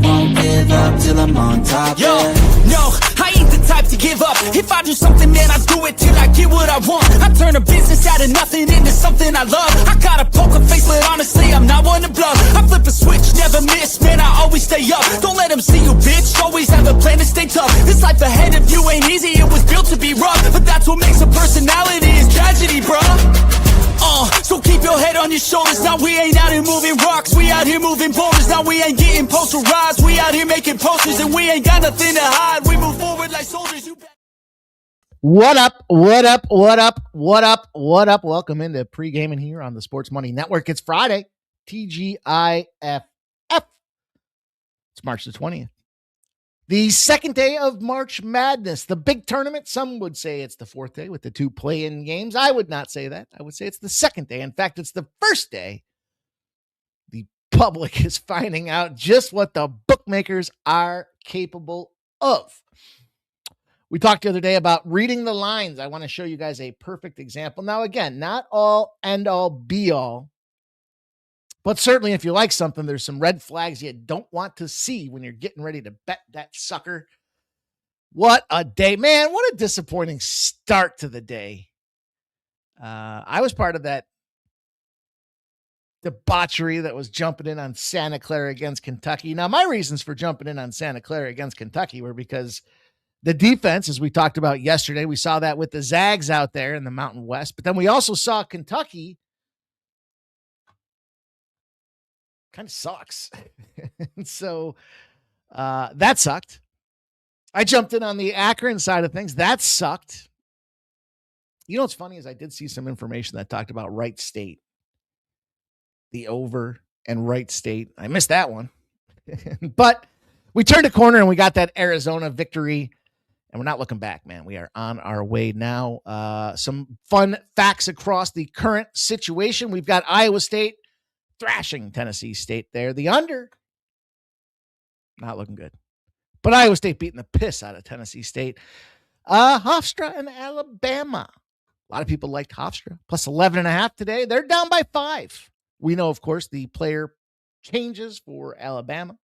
won't give up till I'm on top. Yo, no, I ain't the type to give up. If I do something, man, I do it till I get what I want. I turn a business out of nothing into something I love. I got a poker face, but honestly, I'm not one to bluff. I flip a switch, never miss, man, I always stay up. Don't let them see you, bitch, always have a plan to stay tough. This life ahead of you ain't easy, it was built to be rough. But that's what makes a personality, is tragedy, bruh. So keep your head on your shoulders. Now we ain't out here moving rocks, we out here moving boulders. Now we ain't getting posterized, we out here making posters. And we ain't got nothing to hide, we move forward like soldiers. What up, what up, what up, what up, what up? Welcome into Pregaming here on the Sports Money Network. It's Friday, TGIFF. It's March the 20th. The second day of March Madness, the big tournament. Some would say it's the fourth day with the two play-in games. I would not say that. I would say it's the second day. In fact, it's the first day the public is finding out just what the bookmakers are capable of. We talked the other day about reading the lines. I want to show you guys a perfect example. Now, again, not all, end all, be all. But certainly if you like something, there's some red flags you don't want to see when you're getting ready to bet that sucker. What a day, man. What a disappointing start to the day. I was part of that debauchery that was jumping in on Santa Clara against Kentucky. Now, my reasons for jumping in on Santa Clara against Kentucky were because the defense, as we talked about yesterday, we saw that with the Zags out there in the Mountain West. But then we also saw Kentucky kind of sucks. And so that sucked. I jumped in on the Akron side of things. That sucked. You know what's funny is I did see some information that talked about Wright State. The over and Wright State. I missed that one. But we turned a corner and we got that Arizona victory. And we're not looking back, man. We are on our way now. Some fun facts across the current situation. We've got Iowa State thrashing Tennessee State there. The under, not looking good. But Iowa State beating the piss out of Tennessee State. Hofstra and Alabama. A lot of people liked Hofstra. Plus 11.5 today. They're down by 5. We know, of course, the player changes for Alabama.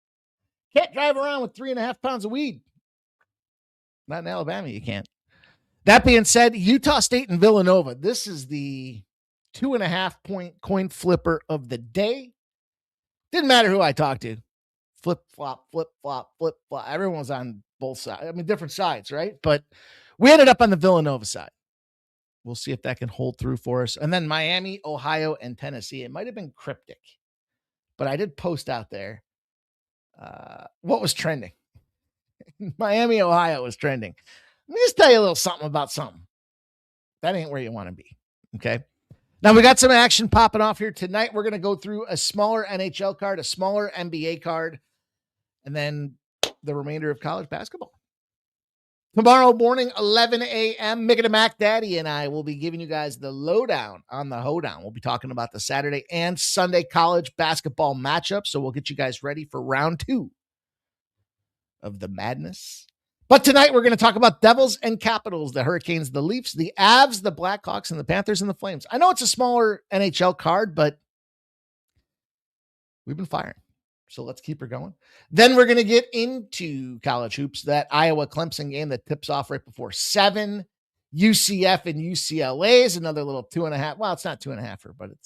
Can't drive around with 3.5 pounds of weed. Not in Alabama, you can't. That being said, Utah State and Villanova. This is the 2.5 point coin flipper of the day. Didn't matter who I talked to. Flip, flop, flip, flop, flip, flop. Everyone was on both sides. I mean, different sides, right? But we ended up on the Villanova side. We'll see if that can hold through for us. And then Miami, Ohio, and Tennessee. It might have been cryptic, but I did post out there what was trending. Miami, Ohio was trending. Let me just tell you a little something about something. That ain't where you want to be, okay? Now, we got some action popping off here tonight. We're going to go through a smaller NHL card, a smaller NBA card, and then the remainder of college basketball. Tomorrow morning, 11 a.m., Mick and Mac Daddy and I will be giving you guys the lowdown on the hoedown. We'll be talking about the Saturday and Sunday college basketball matchup, so we'll get you guys ready for round 2 of the madness. But tonight we're going to talk about Devils and Capitals, the Hurricanes, the Leafs, the Avs, the Blackhawks, and the Panthers and the Flames. I know it's a smaller NHL card, but we've been firing. So let's keep her going. Then we're going to get into college hoops, that Iowa-Clemson game that tips off right before 7. UCF and UCLA is another little 2.5. Well, it's not 2.5, but it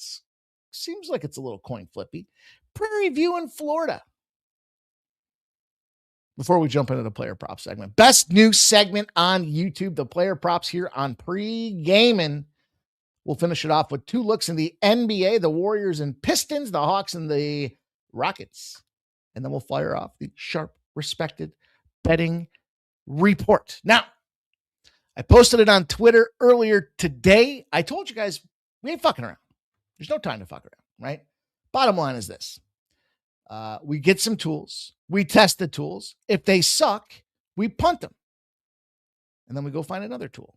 seems like it's a little coin flippy. Prairie View in Florida. Before we jump into the player prop segment, best new segment on YouTube, the player props here on Pregaming. We'll finish it off with 2 looks in the NBA, the Warriors and Pistons, the Hawks and the Rockets. And then we'll fire off the sharp, respected betting report. Now, I posted it on Twitter earlier today. I told you guys, we ain't fucking around. There's no time to fuck around, right? Bottom line is this. We get some tools. We test the tools. If they suck, we punt them. And then we go find another tool.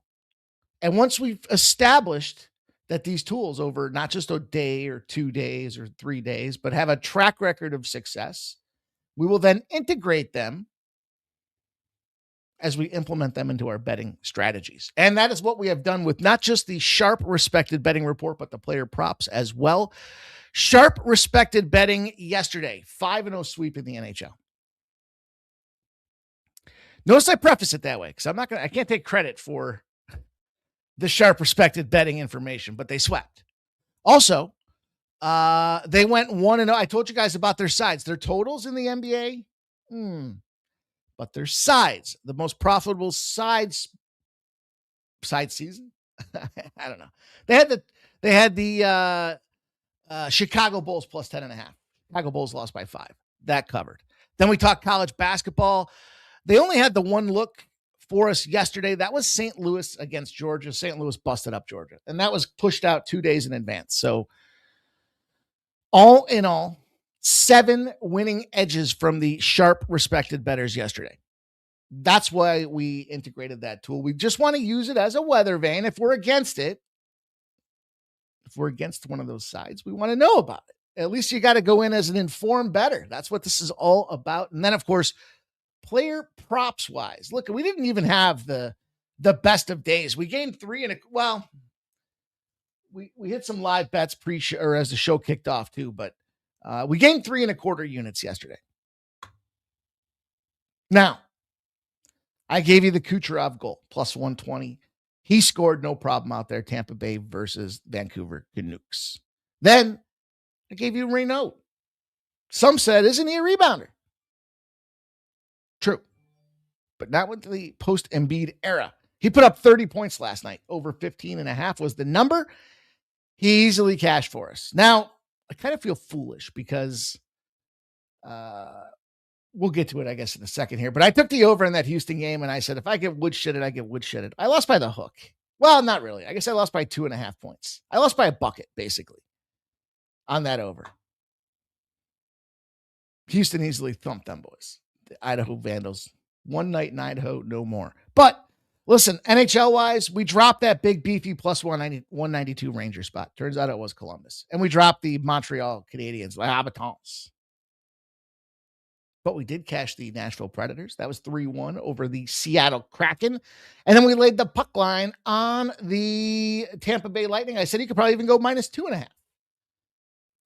And once we've established that these tools over not just a day or 2 days or 3 days, but have a track record of success, we will then integrate them as we implement them into our betting strategies. And that is what we have done with not just the sharp, respected betting report, but the player props as well. Sharp, respected betting yesterday, 5-0 sweep in the NHL. Notice I preface it that way because I can't take credit for the sharp respected betting information, but they swept. Also, they went 1-0. I told you guys about their sides, their totals in the NBA. But their sides, the most profitable side season. I don't know. They had the Chicago Bulls plus 10.5. Chicago Bulls lost by 5. That covered. Then we talked college basketball. They only had the one look for us yesterday. That was St. Louis against Georgia. St. Louis busted up Georgia, and that was pushed out 2 days in advance. So all in all, 7 winning edges from the sharp respected bettors yesterday. That's why we integrated that tool. We just want to use it as a weather vane. If we're against it, if we're against one of those sides, we want to know about it. At least you got to go in as an informed bettor. That's what this is all about. And then, of course, player props wise, look, we didn't even have the best of days. We gained 3 we hit some live bets pre-show or as the show kicked off too, but we gained 3.25 units yesterday. Now, I gave you the Kucherov goal plus 120. He scored no problem out there. Tampa Bay versus Vancouver Canucks. Then I gave you Renault. Some said, isn't he a rebounder? True, but not with the post-Embiid era. He put up 30 points last night. Over 15.5 was the number. He easily cashed for us. Now, I kind of feel foolish because we'll get to it, I guess, in a second here. But I took the over in that Houston game, and I said, if I get wood-shitted, I get wood-shitted. I lost by the hook. Well, not really. I guess I lost by 2.5 points. I lost by a bucket, basically, on that over. Houston easily thumped them boys. The Idaho Vandals. One night in Idaho, no more. But listen, NHL-wise, we dropped that big, beefy plus 192 Ranger spot. Turns out it was Columbus. And we dropped the Montreal Canadiens, Les Habitants. But we did cash the Nashville Predators. That was 3-1 over the Seattle Kraken. And then we laid the puck line on the Tampa Bay Lightning. I said you could probably even go minus 2.5.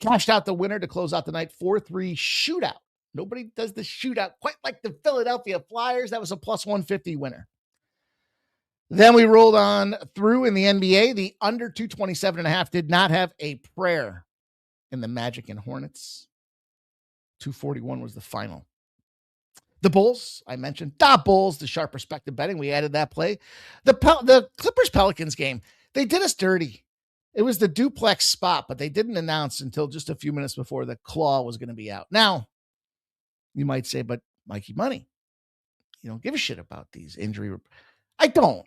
Cashed out the winner to close out the night, 4-3 shootout. Nobody does the shootout quite like the Philadelphia Flyers. That was a plus 150 winner. Then we rolled on through in the NBA. The under 227.5 did not have a prayer in the Magic and Hornets. 241 was the final. The Bulls, I mentioned. The Bulls, the sharp respective betting. We added that play. The Clippers-Pelicans game, they did us dirty. It was the duplex spot, but they didn't announce until just a few minutes before the claw was going to be out. Now, you might say, but Mikey Money, you don't give a shit about these injury. I don't.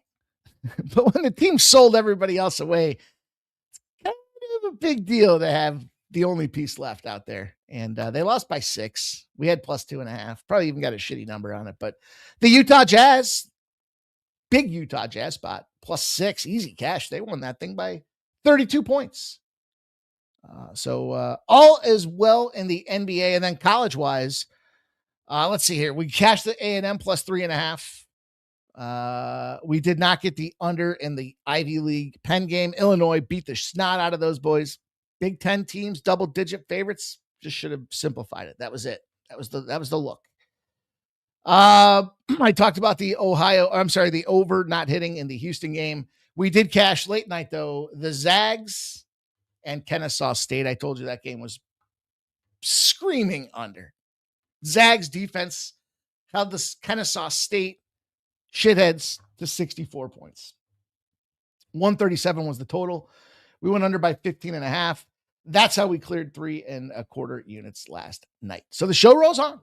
But when the team sold everybody else away, it's kind of a big deal to have the only piece left out there. And they lost by 6. We had plus 2.5. Probably even got a shitty number on it. But the Utah Jazz, big Utah Jazz spot, plus 6, easy cash. They won that thing by 32 points. So all is well in the NBA. And then college-wise, let's see here. We cashed the A&M plus 3.5. We did not get the under in the Ivy League Penn game. Illinois beat the snot out of those boys. Big 10 teams, double-digit favorites. Just should have simplified it. That was it. That was the look. I talked about the over not hitting in the Houston game. We did cash late night, though. The Zags and Kennesaw State. I told you that game was screaming under. Zags defense held the Kennesaw State shitheads to 64 points. 137 was the total. We went under by 15.5. That's how we cleared 3.25 units last night. So the show rolls on.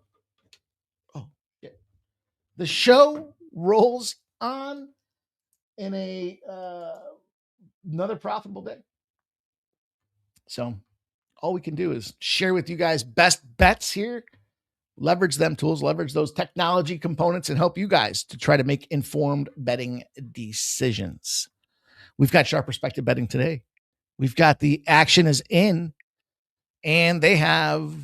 Oh, yeah. The show rolls on in another profitable day. So all we can do is share with you guys best bets here. Leverage them tools, leverage those technology components, and help you guys to try to make informed betting decisions. We've got sharp perspective betting today. We've got the action is in, and they have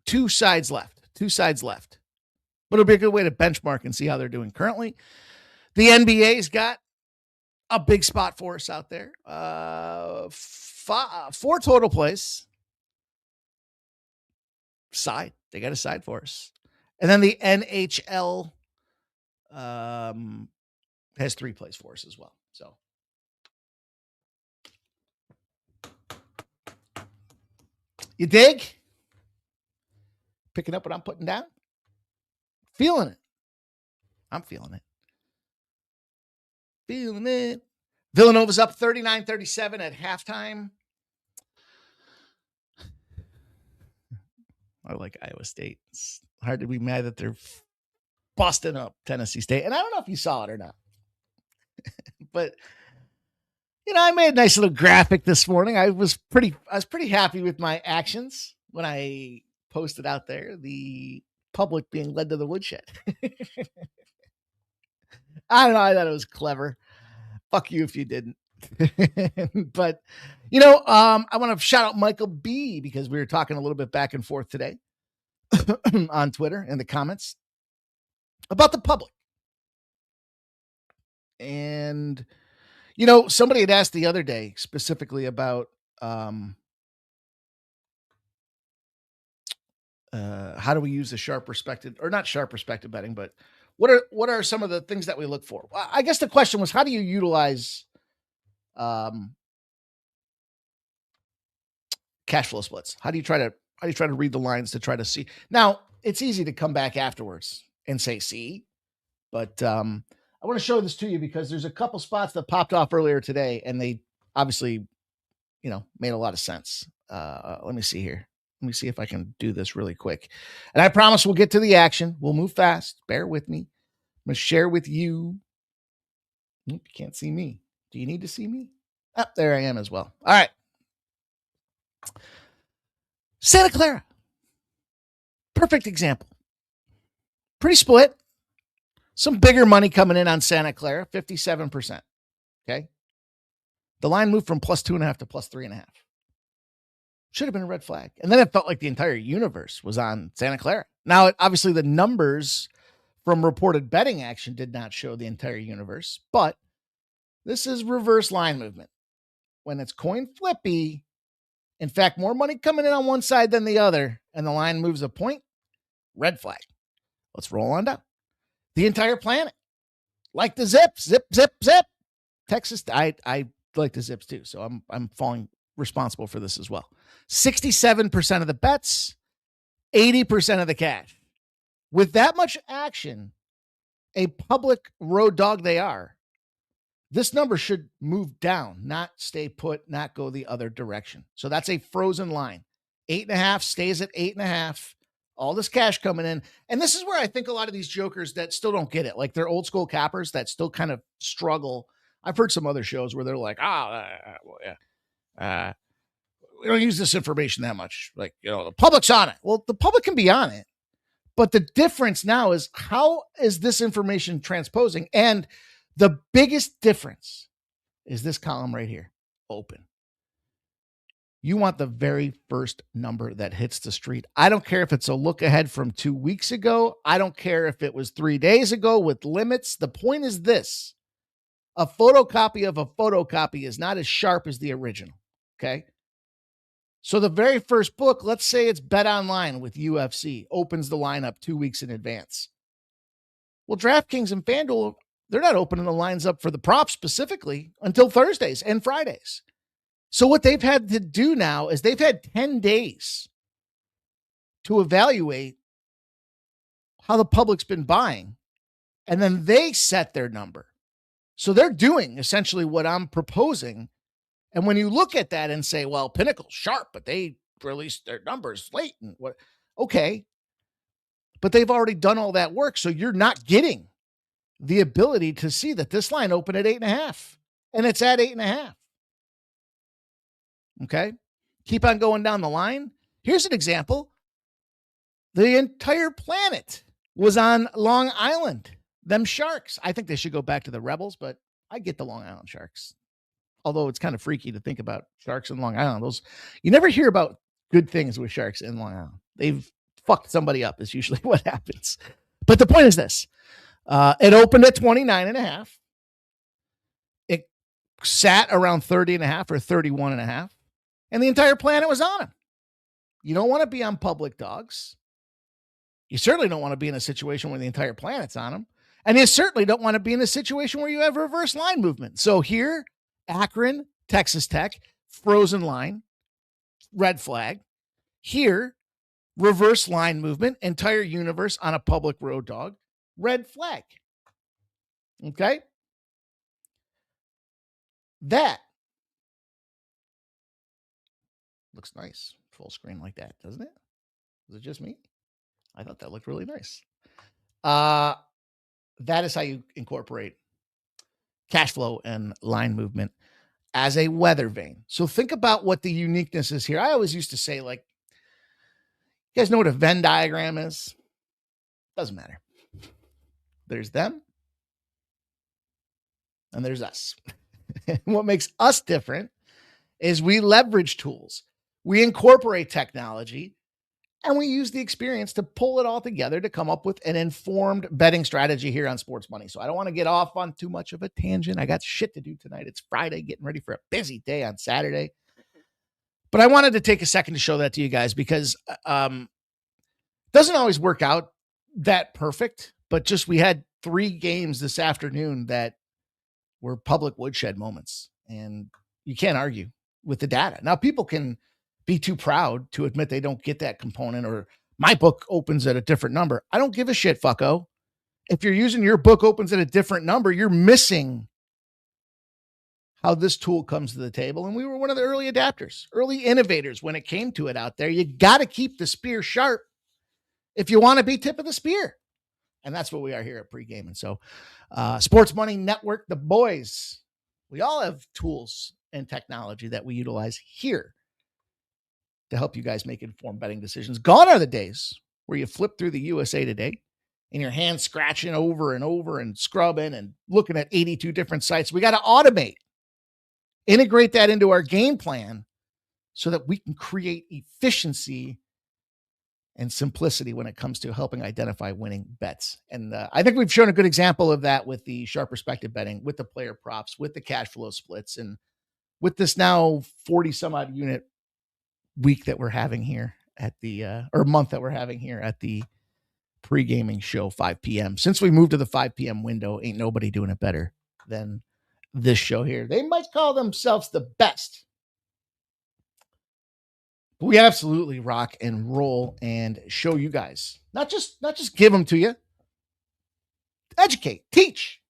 two sides left. But it'll be a good way to benchmark and see how they're doing currently. The NBA's got a big spot for us out there. 4 total plays. side. They got a side for us. And then the NHL has 3 plays for us as well. So you dig? Picking up what I'm putting down? Feeling it. I'm feeling it. Feeling it. Villanova's up 39-37 at halftime. I like Iowa State. It's hard to be mad that they're busting up Tennessee State. And I don't know if you saw it or not. But I made a nice little graphic this morning. I was pretty happy with my actions when I posted out there the public being led to the woodshed. I don't know. I thought it was clever. Fuck you if you didn't. But, I want to shout out Michael B because we were talking a little bit back and forth today on Twitter in the comments about the public. And, somebody had asked the other day specifically about how do we use the sharp perspective, or not sharp perspective betting, but what are some of the things that we look for? Well, I guess the question was, how do you utilize cash flow splits? How do you try to read the lines to try to see? Now, it's easy to come back afterwards and say, see, but I want to show this to you because there's a couple spots that popped off earlier today and they obviously, made a lot of sense. Let me see here. Let me see if I can do this really quick. And I promise we'll get to the action. We'll move fast. Bear with me. I'm going to share with you. You can't see me. Do you need to see me? Oh, there I am as well. All right. Santa Clara. Perfect example. Pretty split. Some bigger money coming in on Santa Clara, 57%. Okay. The line moved from +2.5 to +3.5. Should have been a red flag. And then it felt like the entire universe was on Santa Clara. Now, obviously, the numbers from reported betting action did not show the entire universe, but this is reverse line movement. When it's coin flippy, in fact, more money coming in on one side than the other, and the line moves a point, red flag. Let's roll on down. The entire planet. Like the zips, zip, zip, zip. Texas, I like the zips too, so I'm falling responsible for this as well. 67% of the bets, 80% of the cash. With that much action, a public road dog they are, this number should move down, not stay put, not go the other direction. So that's a frozen line. 8.5 stays at 8.5. All this cash coming in. And this is where I think a lot of these jokers that still don't get it, like they're old school cappers that still kind of struggle. I've heard some other shows where they're like, we don't use this information that much. Like, the public's on it. Well, the public can be on it. But the difference now is, how is this information transposing? And the biggest difference is this column right here, open. You want the very first number that hits the street. I don't care if it's a look ahead from 2 weeks ago. I don't care if it was 3 days ago with limits. The point is this: a photocopy of a photocopy is not as sharp as the original. Okay. So the very first book, let's say it's Bet Online with UFC, opens the lineup 2 weeks in advance. Well, DraftKings and FanDuel, they're not opening the lines up for the props specifically until Thursdays and Fridays. So what they've had to do now is they've had 10 days to evaluate how the public's been buying, and then they set their number. So they're doing essentially what I'm proposing. And when you look at that and say, well, Pinnacle's sharp, but they released their numbers late. And what? Okay. But they've already done all that work. So you're not getting the ability to see that this line opened at 8.5 and it's at 8.5. Okay. Keep on going down the line. Here's an example. The entire planet was on Long Island. Them Sharks. I think they should go back to the Rebels, but I get the Long Island Sharks. Although it's kind of freaky to think about Sharks in Long Island. Those, you never hear about good things with Sharks in Long Island. They've fucked somebody up is usually what happens. But the point is this. It opened at 29.5. It sat around 30.5 or 31.5. And the entire planet was on him. You don't want to be on public dogs. You certainly don't want to be in a situation where the entire planet's on them. And you certainly don't want to be in a situation where you have reverse line movement. So here, Akron, Texas Tech, frozen line, red flag. Here, reverse line movement, entire universe on a public road dog, red flag. Okay? That looks nice. Full screen like that, doesn't it? Is it just me? I thought that looked really nice. That is how you incorporate cash flow and line movement as a weather vane. So think about what the uniqueness is here. I always used to say, like, you guys know what a Venn diagram is? Doesn't matter. There's them, and there's us. What makes us different is we leverage tools. We incorporate technology, and we use the experience to pull it all together to come up with an informed betting strategy here on Sports Money. So I don't want to get off on too much of a tangent. I got shit to do tonight. It's Friday, getting ready for a busy day on Saturday. But I wanted to take a second to show that to you guys because it doesn't always work out that perfect, but just we had 3 games this afternoon that were public woodshed moments, and you can't argue with the data. Now, people can be too proud to admit they don't get that component, or my book opens at a different number. I don't give a shit, fucko. If you're using your book opens at a different number, you're missing how this tool comes to the table. And we were one of the early adapters, early innovators when it came to it out there. You got to keep the spear sharp if you want to be tip of the spear. And that's what we are here at Pregaming. So Sports Money Network, the boys, we all have tools and technology that we utilize here to help you guys make informed betting decisions. Gone are the days where you flip through the USA Today and your hands scratching over and over and scrubbing and looking at 82 different sites. We got to automate, integrate that into our game plan so that we can create efficiency and simplicity when it comes to helping identify winning bets. And I think we've shown a good example of that with the sharp perspective betting, with the player props, with the cash flow splits, and with this now 40 some odd unit week that we're having here at the, or month that we're having here at the Pregaming show, 5 p.m. Since we moved to the 5 p.m. window, ain't nobody doing it better than this show here. They might call themselves the best. But we absolutely rock and roll and show you guys, not just give them to you, educate, teach,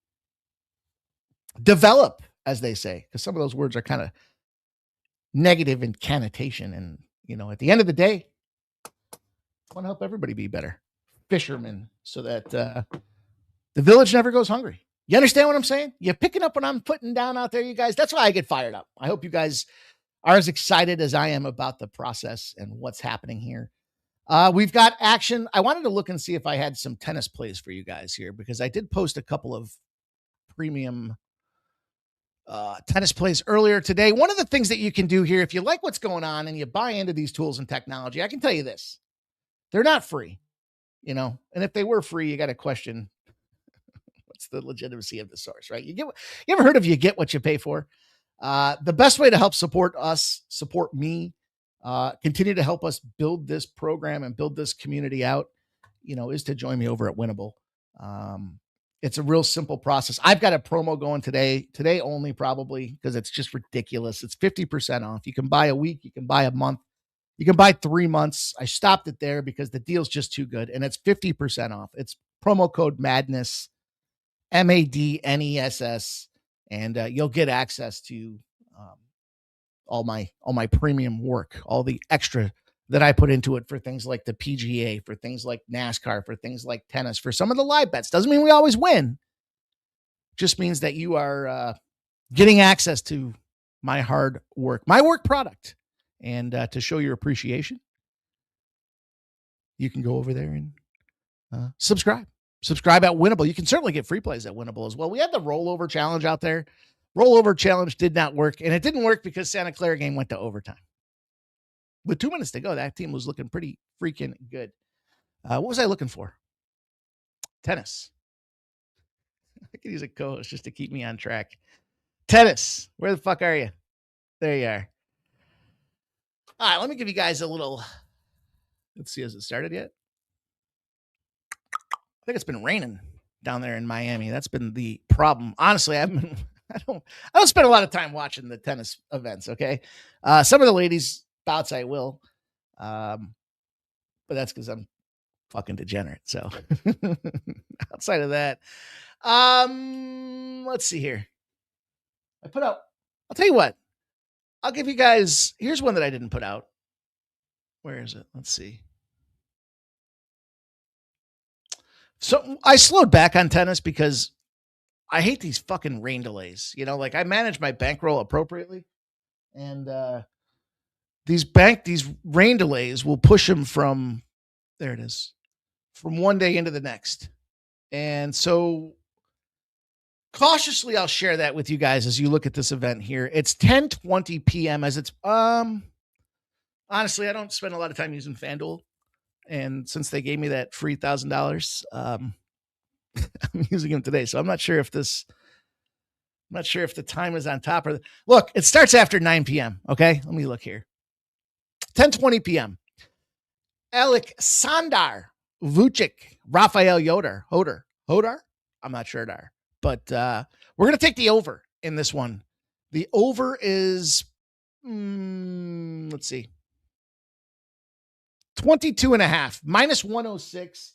develop, as they say, because some of those words are kind of negative in connotation. And, you know, at the end of the day, I want to help everybody be better fishermen so that the village never goes hungry. You understand what I'm saying? You're picking up what I'm putting down out there, you guys. That's why I get fired up. I hope you guys are as excited as I am about the process and what's happening here. We've got action. I wanted to look and see if I had some tennis plays for you guys here, because I did post a couple of premium tennis plays earlier today. One of the things that you can do here, if you like what's going on and you buy into these tools and technology, I can tell you this, they're not free, you know, and if they were free, you got to question what's the legitimacy of the source, right? You ever heard of you get what you pay for? The best way to help support us, support me, continue to help us build this program and build this community out, you know, is to join me over at Winnable. It's a real simple process. I've got a promo going today only, probably, because it's just ridiculous. It's 50% off. You can buy a week. You can buy a month. You can buy 3 months. I stopped it there because the deal's just too good, and it's 50% off. It's promo code MADNESS, MADNESS, and you'll get access to all my premium work, all the extra that I put into it for things like the PGA, for things like NASCAR, for things like tennis, for some of the live bets. Doesn't mean we always win. Just means that you are getting access to my hard work, my work product. And to show your appreciation, you can go over there and subscribe. Subscribe at Winnable. You can certainly get free plays at Winnable as well. We had the rollover challenge out there. Rollover challenge did not work. And it didn't work because Santa Clara game went to overtime. With 2 minutes to go, that team was looking pretty freaking good. What was I looking for? Tennis. I could use a co-host just to keep me on track. Tennis. Where the fuck are you? There you are. All right, let me give you guys a little Let's see, has it started yet? I think it's been raining down there in Miami. That's been the problem. Honestly, I don't spend a lot of time watching the tennis events. Okay. Some of the ladies bouts I will. But that's because I'm fucking degenerate. So outside of that, let's see here. I'll tell you what, I'll give you guys, here's one that I didn't put out. Where is it? Let's see. So I slowed back on tennis because I hate these fucking rain delays. You know, like I manage my bankroll appropriately, and these rain delays will push them from, there it is, from one day into the next. And so cautiously, I'll share that with you guys as you look at this event here. It's 10:20 p.m. as it's, honestly, I don't spend a lot of time using FanDuel. And since they gave me that free $1,000, I'm using them today. So I'm not sure if the time is on top or look, it starts after 9 p.m. Okay. Let me look here. 10:20 p.m. Aleksandar Vucic, Rafael Hodar. I'm not sure there, but we're going to take the over in this one. The over is, let's see, 22.5 minus 106.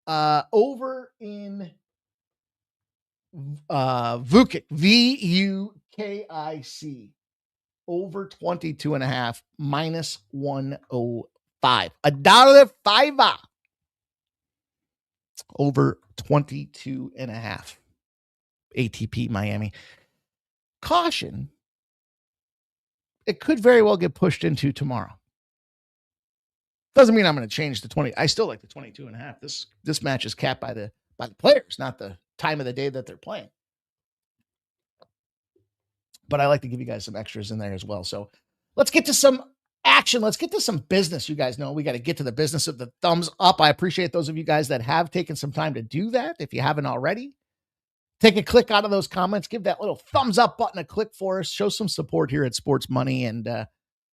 Over in Vukic, Vukic, over 22.5 minus 105. $1.05 over 22.5. ATP Miami. Caution. It could very well get pushed into tomorrow. Doesn't mean I'm going to change the 20. I still like the 22.5. This match is capped by the players, not the time of the day that they're playing. But I like to give you guys some extras in there as well. So let's get to some action. Let's get to some business. You guys know we got to get to the business of the thumbs up. I appreciate those of you guys that have taken some time to do that. If you haven't already, take a click out of those comments. Give that little thumbs up button a click for us. Show some support here at Sports Money. And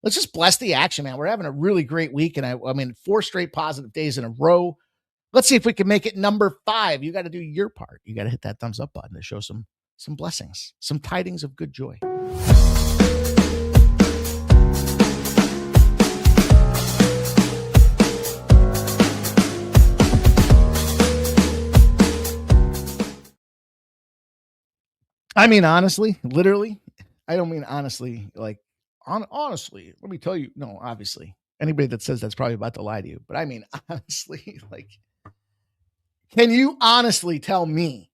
let's just bless the action, man. We're having a really great week. And I mean, 4 straight positive days in a row. Let's see if we can make it number 5. You got to do your part. You got to hit that thumbs up button to show some blessings, some tidings of good joy. I mean, honestly, literally, I don't mean honestly, like, honestly, let me tell you. No, obviously, anybody that says that's probably about to lie to you. But I mean, honestly, like, can you honestly tell me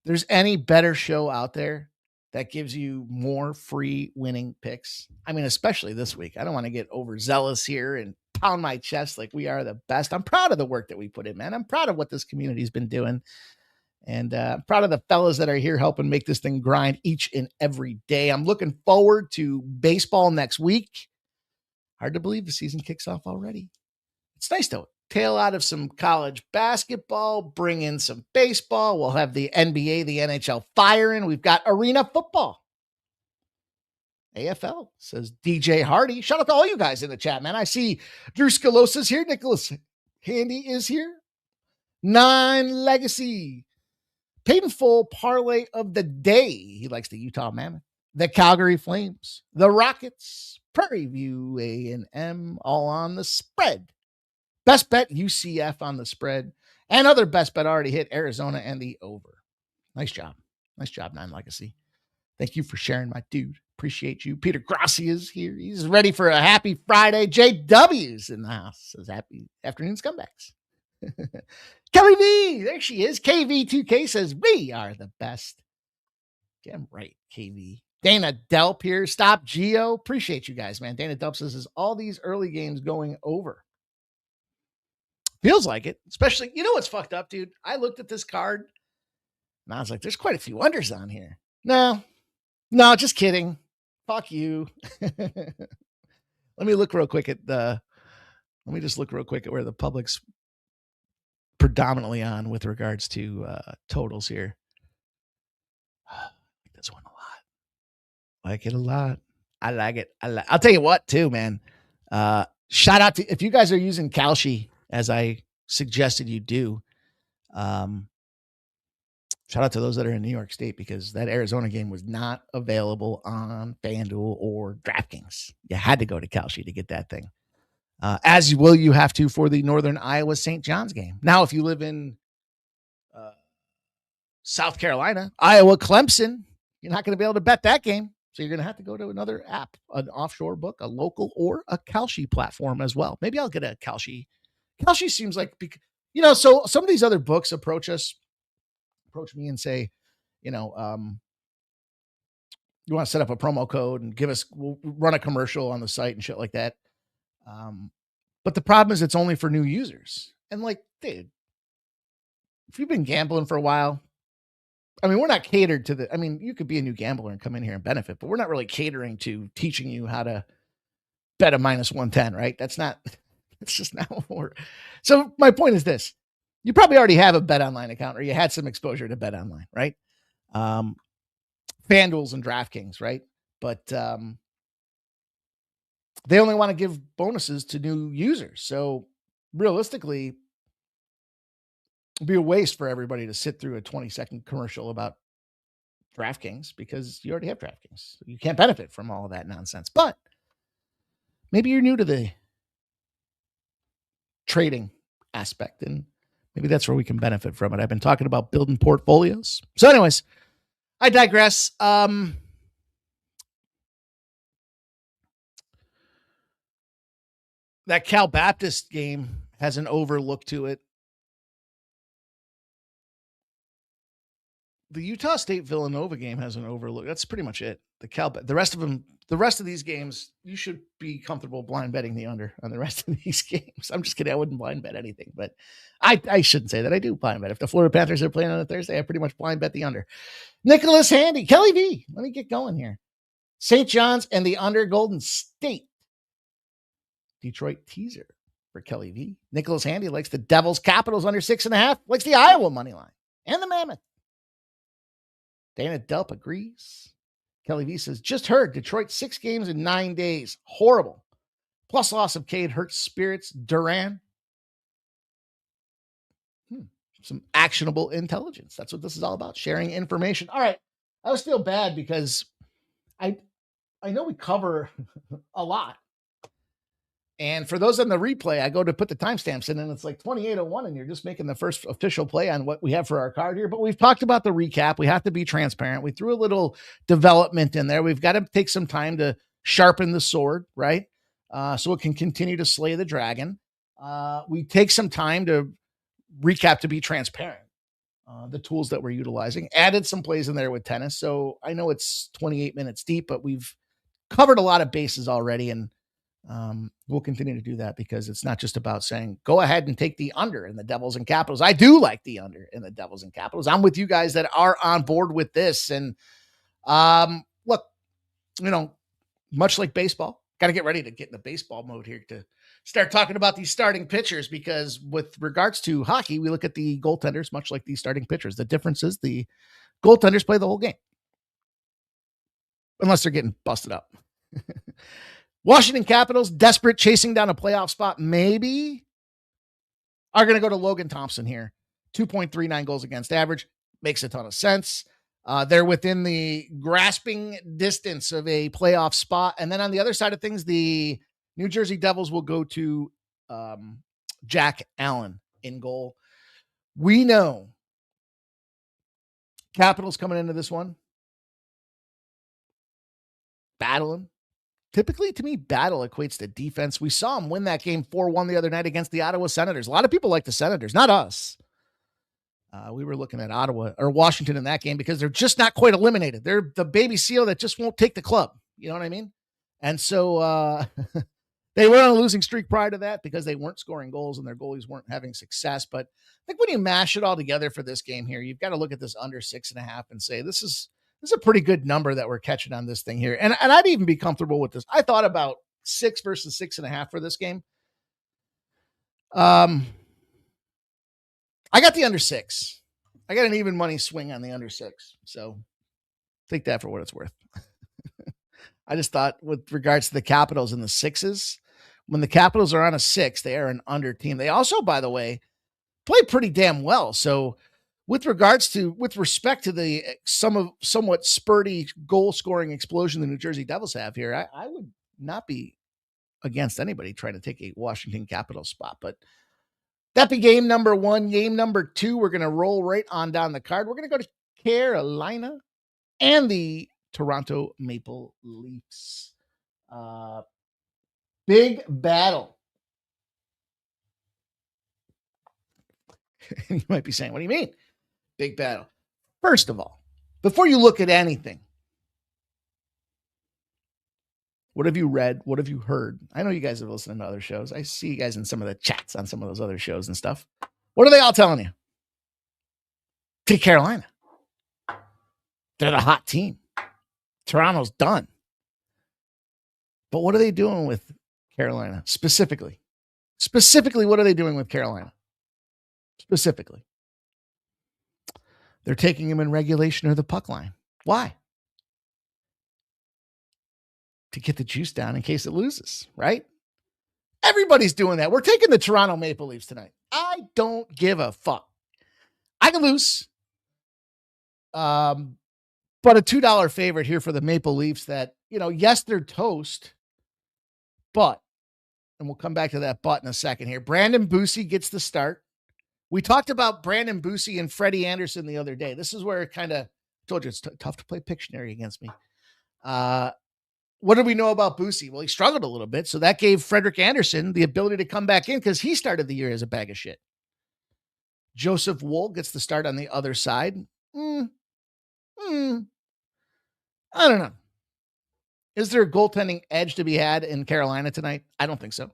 there's any better show out there that gives you more free winning picks? I mean, especially this week. I don't want to get overzealous here and pound my chest like we are the best. I'm proud of the work that we put in, man. I'm proud of what this community's been doing. And I'm proud of the fellas that are here helping make this thing grind each and every day. I'm looking forward to baseball next week. Hard to believe the season kicks off already. It's nice to tail out of some college basketball, bring in some baseball. We'll have the NBA, the NHL firing. We've got arena football. AFL, says DJ Hardy. Shout out to all you guys in the chat, man. I see Drew Scalosa's here. Nicholas Handy is here. 9 Legacy. Paid in full parlay of the day. He likes the Utah Mammoth, the Calgary Flames, the Rockets, Prairie View A&M, all on the spread. Best bet UCF on the spread, and other best bet already hit Arizona and the over. Nice job. Nice job, 9 Legacy. Thank you for sharing, my dude. Appreciate you. Peter Grassi is here. He's ready for a happy Friday. JW's in the house. Says happy afternoon scumbags. Kelly V, there she is. KV2K says we are the best. Damn right, KV. Dana Delp here. Stop Geo. Appreciate you guys, man. Dana Delp says, is all these early games going over? Feels like it. Especially, you know what's fucked up, dude? I looked at this card and I was like, there's quite a few unders on here. No, just kidding. Fuck you. Let me just look real quick at where the public's predominantly on with regards to totals here. I like this one a lot. Like it a lot. I like it. I'll tell you what too, man. shout out to, if you guys are using Kalshi, as I suggested you do, shout out to those that are in New York State, because that Arizona game was not available on FanDuel or DraftKings. You had to go to Kalshi to get that thing. As will you have to for the Northern Iowa St. John's game. Now, if you live in South Carolina, Iowa, Clemson, you're not going to be able to bet that game. So you're going to have to go to another app, an offshore book, a local, or a Kalshi platform as well. Maybe I'll get a Kalshi. Kalshi seems like, so some of these other books approach me and say, you want to set up a promo code and we'll run a commercial on the site and shit like that. But the problem is it's only for new users. And like, dude, if you've been gambling for a while, I mean, we're not catered to you could be a new gambler and come in here and benefit, but we're not really catering to teaching you how to bet a minus 110, right? That's just not what we're. So my point is this: you probably already have a Bet Online account, or you had some exposure to Bet Online, right? FanDuel's and DraftKings, right? But they only want to give bonuses to new users. So realistically, it'd be a waste for everybody to sit through a 20-second commercial about DraftKings, because you already have DraftKings. You can't benefit from all of that nonsense. But maybe you're new to the trading aspect, and maybe that's where we can benefit from it. I've been talking about building portfolios. So anyways, I digress. That Cal Baptist game has an overlook to it. The Utah State Villanova game has an overlook. That's pretty much it. The rest of these games, you should be comfortable blind betting the under on the rest of these games. I'm just kidding. I wouldn't blind bet anything, but I shouldn't say that. I do blind bet. If the Florida Panthers are playing on a Thursday, I pretty much blind bet the under. Nicholas Handy, Kelly V. Let me get going here. St. John's and the under Golden State. Detroit teaser for Kelly V. Nicholas Handy likes the Devils Capitals under 6.5. Likes the Iowa money line and the Mammoth. Dana Delp agrees. Kelly V says, just heard Detroit 6 games in 9 days. Horrible. Plus loss of Cade hurts spirits. Duran. Some actionable intelligence. That's what this is all about. Sharing information. All right. I always feel bad because I know we cover a lot. And for those on the replay, I go to put the timestamps in and it's like 28:01 and you're just making the first official play on what we have for our card here. But we've talked about the recap. We have to be transparent. We threw a little development in there. We've got to take some time to sharpen the sword, right? So it can continue to slay the dragon. We take some time to recap, to be transparent. The tools that we're utilizing, added some plays in there with tennis. So I know it's 28 minutes deep, but we've covered a lot of bases already. And we'll continue to do that because it's not just about saying, go ahead and take the under in the Devils and Capitals. I do like the under in the Devils and Capitals. I'm with you guys that are on board with this. And look, much like baseball, got to get ready to get in the baseball mode here to start talking about these starting pitchers, because with regards to hockey, we look at the goaltenders, much like these starting pitchers. The difference is the goaltenders play the whole game, unless they're getting busted up. Washington Capitals, desperate, chasing down a playoff spot, maybe, are going to go to Logan Thompson here. 2.39 goals against average. Makes a ton of sense. They're within the grasping distance of a playoff spot. And then on the other side of things, the New Jersey Devils will go to Jack Allen in goal. We know Capitals coming into this one battling. Typically, to me, battle equates to defense. We saw them win that game 4-1 the other night against the Ottawa Senators. A lot of people like the Senators, not us. We were looking at Ottawa or Washington in that game because they're just not quite eliminated. They're the baby seal that just won't take the club. You know what I mean? And so they were on a losing streak prior to that because they weren't scoring goals and their goalies weren't having success. But I think when you mash it all together for this game here, you've got to look at this under 6.5 and say, this is a pretty good number that we're catching on this thing here. And I'd even be comfortable with this. I thought about 6 versus 6.5 for this game. I got the under 6. I got an even money swing on the under 6. So take that for what it's worth. I just thought with regards to the Capitals and the 6s, When the Capitals are on a 6, they are an under team. They also, by the way, play pretty damn well. So with respect to the somewhat spurty goal scoring explosion the New Jersey Devils have here, I would not be against anybody trying to take a Washington Capitals spot. But that be game number 1. Game number 2, we're going to roll right on down the card. We're going to go to Carolina and the Toronto Maple Leafs. Big battle. You might be saying, what do you mean? Big battle. First of all, before you look at anything, what have you read? What have you heard? I know you guys have listened to other shows. I see you guys in some of the chats on some of those other shows and stuff. What are they all telling you? Take Carolina. They're the hot team. Toronto's done. But what are they doing with Carolina specifically? Specifically, what are they doing with Carolina? Specifically. They're taking him in regulation or the puck line. Why? To get the juice down in case it loses, right? Everybody's doing that. We're taking the Toronto Maple Leafs tonight. I don't give a fuck. I can lose. But a $2 favorite here for the Maple Leafs that, yes, they're toast, but, and we'll come back to that but in a second here. Brandon Bussi gets the start. We talked about Brandon Bussi and Freddie Anderson the other day. This is where it kind of told you it's tough to play Pictionary against me. What do we know about Bussi? Well, he struggled a little bit, so that gave Frederik Andersen the ability to come back in because he started the year as a bag of shit. Joseph Woll gets the start on the other side. I don't know. Is there a goaltending edge to be had in Carolina tonight? I don't think so.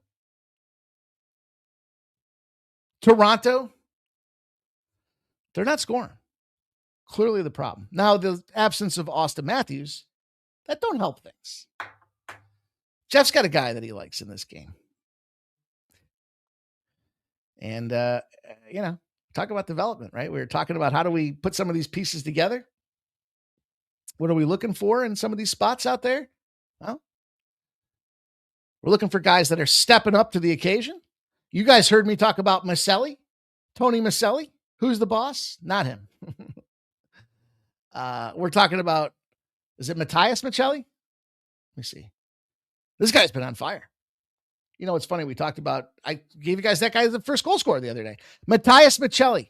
Toronto, they're not scoring. Clearly the problem. Now, the absence of Austin Matthews, that don't help things. Jeff's got a guy that he likes in this game. And, talk about development, right? We were talking about how do we put some of these pieces together? What are we looking for in some of these spots out there? Well, we're looking for guys that are stepping up to the occasion. You guys heard me talk about Maselli, Tony Maselli. Who's the boss? Not him. We're talking about, is it Matthias Maccelli? Let me see. This guy's been on fire. It's funny. We talked about, I gave you guys that guy the first goal scorer the other day. Matthias Maccelli,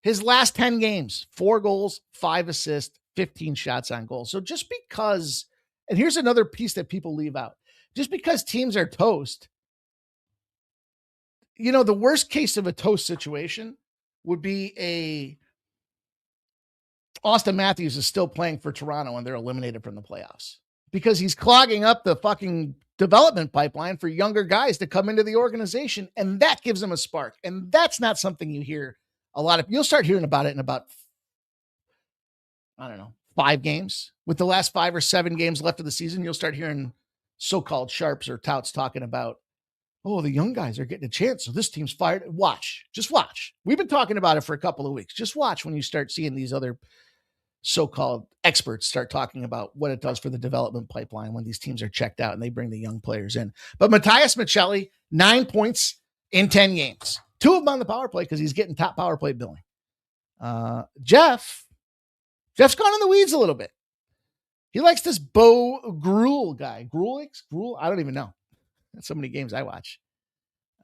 his last 10 games, 4 goals, 5 assists, 15 shots on goal. So just because, and here's another piece that people leave out, just because teams are toast, the worst case of a toast situation would be Austin Matthews is still playing for Toronto and they're eliminated from the playoffs because he's clogging up the fucking development pipeline for younger guys to come into the organization. And that gives them a spark. And that's not something you hear a lot of. You'll start hearing about it in about, 5 games. With the last 5 or 7 games left of the season, you'll start hearing so-called sharps or touts talking about, oh, the young guys are getting a chance. So this team's fired. Just watch. We've been talking about it for a couple of weeks. Just watch when you start seeing these other so-called experts start talking about what it does for the development pipeline when these teams are checked out and they bring the young players in. But Matthias Maccelli, 9 points in 10 games. 2 of them on the power play because he's getting top power play billing. Jeff's gone in the weeds a little bit. He likes this Bo Gruel guy. Gruel? I don't even know. That's so many games I watch.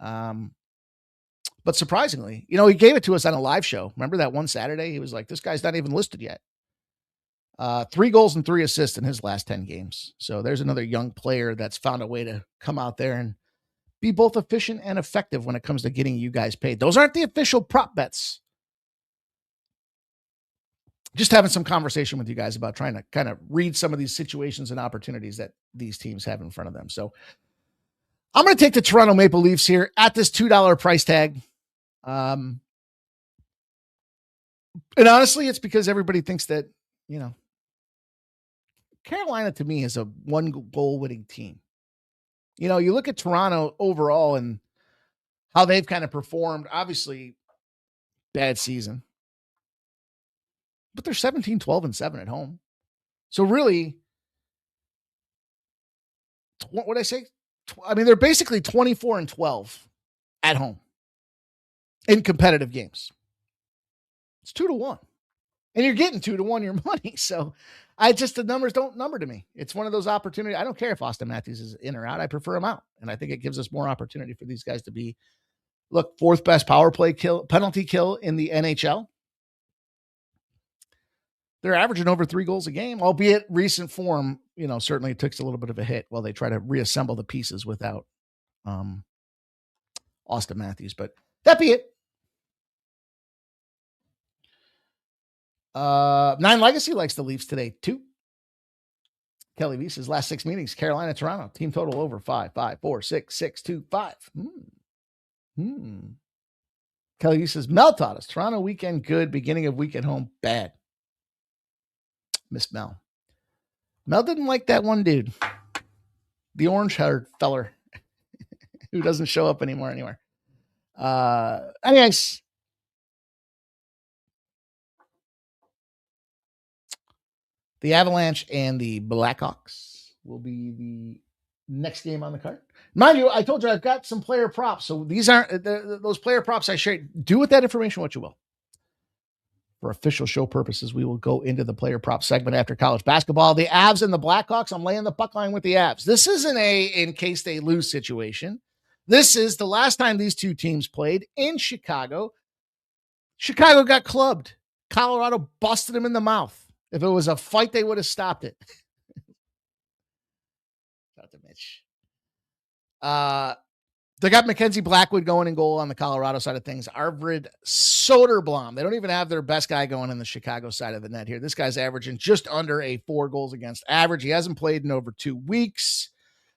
But surprisingly, he gave it to us on a live show. Remember that one Saturday? He was like, this guy's not even listed yet. 3 goals and 3 assists in his last 10 games. So there's another young player that's found a way to come out there and be both efficient and effective when it comes to getting you guys paid. Those aren't the official prop bets. Just having some conversation with you guys about trying to kind of read some of these situations and opportunities that these teams have in front of them. So I'm going to take the Toronto Maple Leafs here at this $2 price tag. And honestly, it's because everybody thinks that, Carolina to me is a 1 goal winning team. You look at Toronto overall and how they've kind of performed, obviously bad season, but they're 17-12-7 at home. So really, what did I say? they're basically 24-12 at home in competitive games. It's 2-1. And you're getting 2-1 your money. So the numbers don't number to me. It's one of those opportunities. I don't care if Austin Matthews is in or out. I prefer him out. And I think it gives us more opportunity for these guys to be, look, fourth best power play penalty kill in the NHL. They're averaging over 3 goals a game, albeit recent form, certainly takes a little bit of a hit while they try to reassemble the pieces without Austin Matthews. But that be it. Nine Legacy likes the Leafs today, too. Kelly V says last 6 meetings, Carolina, Toronto, team total over 5, 5, 4, 6, 6, 2, 5. Kelly V says Mel taught us Toronto weekend good, beginning of week at home bad. Miss Mel. Mel didn't like that one dude, the orange-haired feller who doesn't show up anymore. Anyways. The Avalanche and the Blackhawks will be the next game on the card. Mind you, I told you I've got some player props. So these aren't those player props I shared. Do with that information what you will. For official show purposes, we will go into the player prop segment after college basketball. The Avs and the Blackhawks, I'm laying the puck line with the Avs. This isn't a in case they lose situation. This is the last time these two teams played in Chicago. Chicago got clubbed. Colorado busted them in the mouth. If it was a fight, they would have stopped it. Shout out to Mitch. They got Mackenzie Blackwood going in goal on the Colorado side of things. Arvid Soderblom. They don't even have their best guy going in the Chicago side of the net here. This guy's averaging just under a 4 goals against average. He hasn't played in over 2 weeks,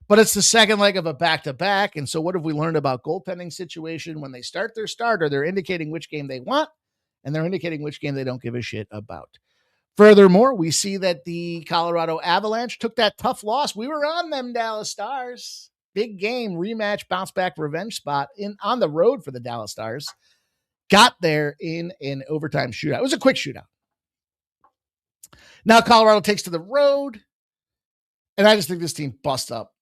but it's the second leg of a back-to-back. And so what have we learned about goaltending situation? When they start their starter, they're indicating which game they want, and they're indicating which game they don't give a shit about. Furthermore, we see that the Colorado Avalanche took that tough loss. We were on them Dallas Stars. Big game, rematch, bounce back, revenge spot on the road for the Dallas Stars. Got there in an overtime shootout. It was a quick shootout. Now Colorado takes to the road. And I just think this team busts up.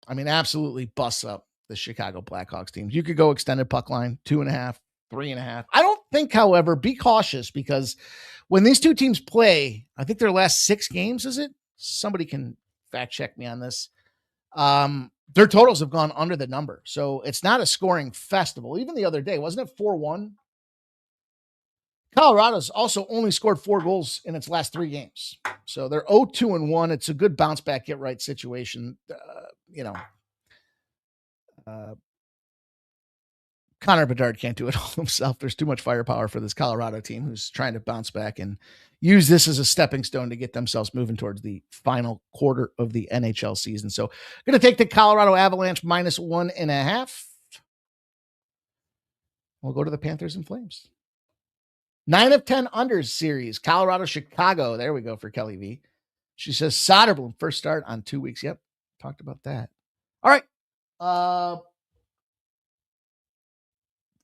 Absolutely busts up the Chicago Blackhawks team. You could go extended puck line, 2.5, 3.5. I don't think, however, be cautious because when these two teams play, I think their last 6 games, is it? Somebody can fact check me on this. Their totals have gone under the number. So it's not a scoring festival. Even the other day, wasn't it 4-1? Colorado's also only scored 4 goals in its last 3 games. So they're 0-2-1. It's a good bounce back, get right situation. Connor Bedard can't do it all himself. There's too much firepower for this Colorado team who's trying to bounce back and use this as a stepping stone to get themselves moving towards the final quarter of the NHL season. So I'm going to take the Colorado Avalanche -1.5. We'll go to the Panthers and Flames. 9 of 10 unders series. Colorado, Chicago. There we go for Kelly V. She says Soderblom first start on 2 weeks. Yep. Talked about that. All right.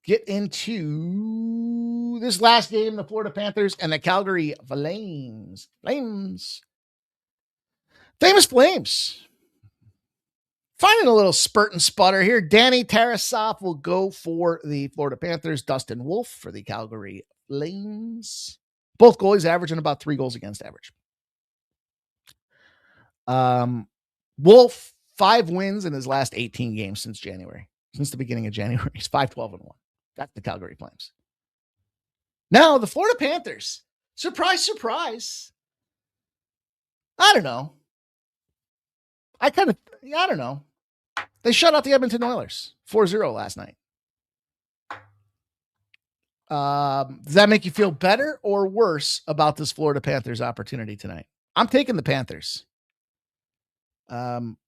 Get into this last game, the Florida Panthers and the Calgary Flames. Famous Flames. Finding a little spurt and sputter here. Danny Tarasov will go for the Florida Panthers. Dustin Wolf for the Calgary Flames. Both goalies averaging about 3 goals against average. Wolf, 5 wins in his last 18 games since January. Since the beginning of January. He's 5-12-1. That's the Calgary Flames. Now, the Florida Panthers. Surprise, surprise. I don't know. I don't know. They shut out the Edmonton Oilers 4-0 last night. Does that make you feel better or worse about this Florida Panthers opportunity tonight? I'm taking the Panthers. I'm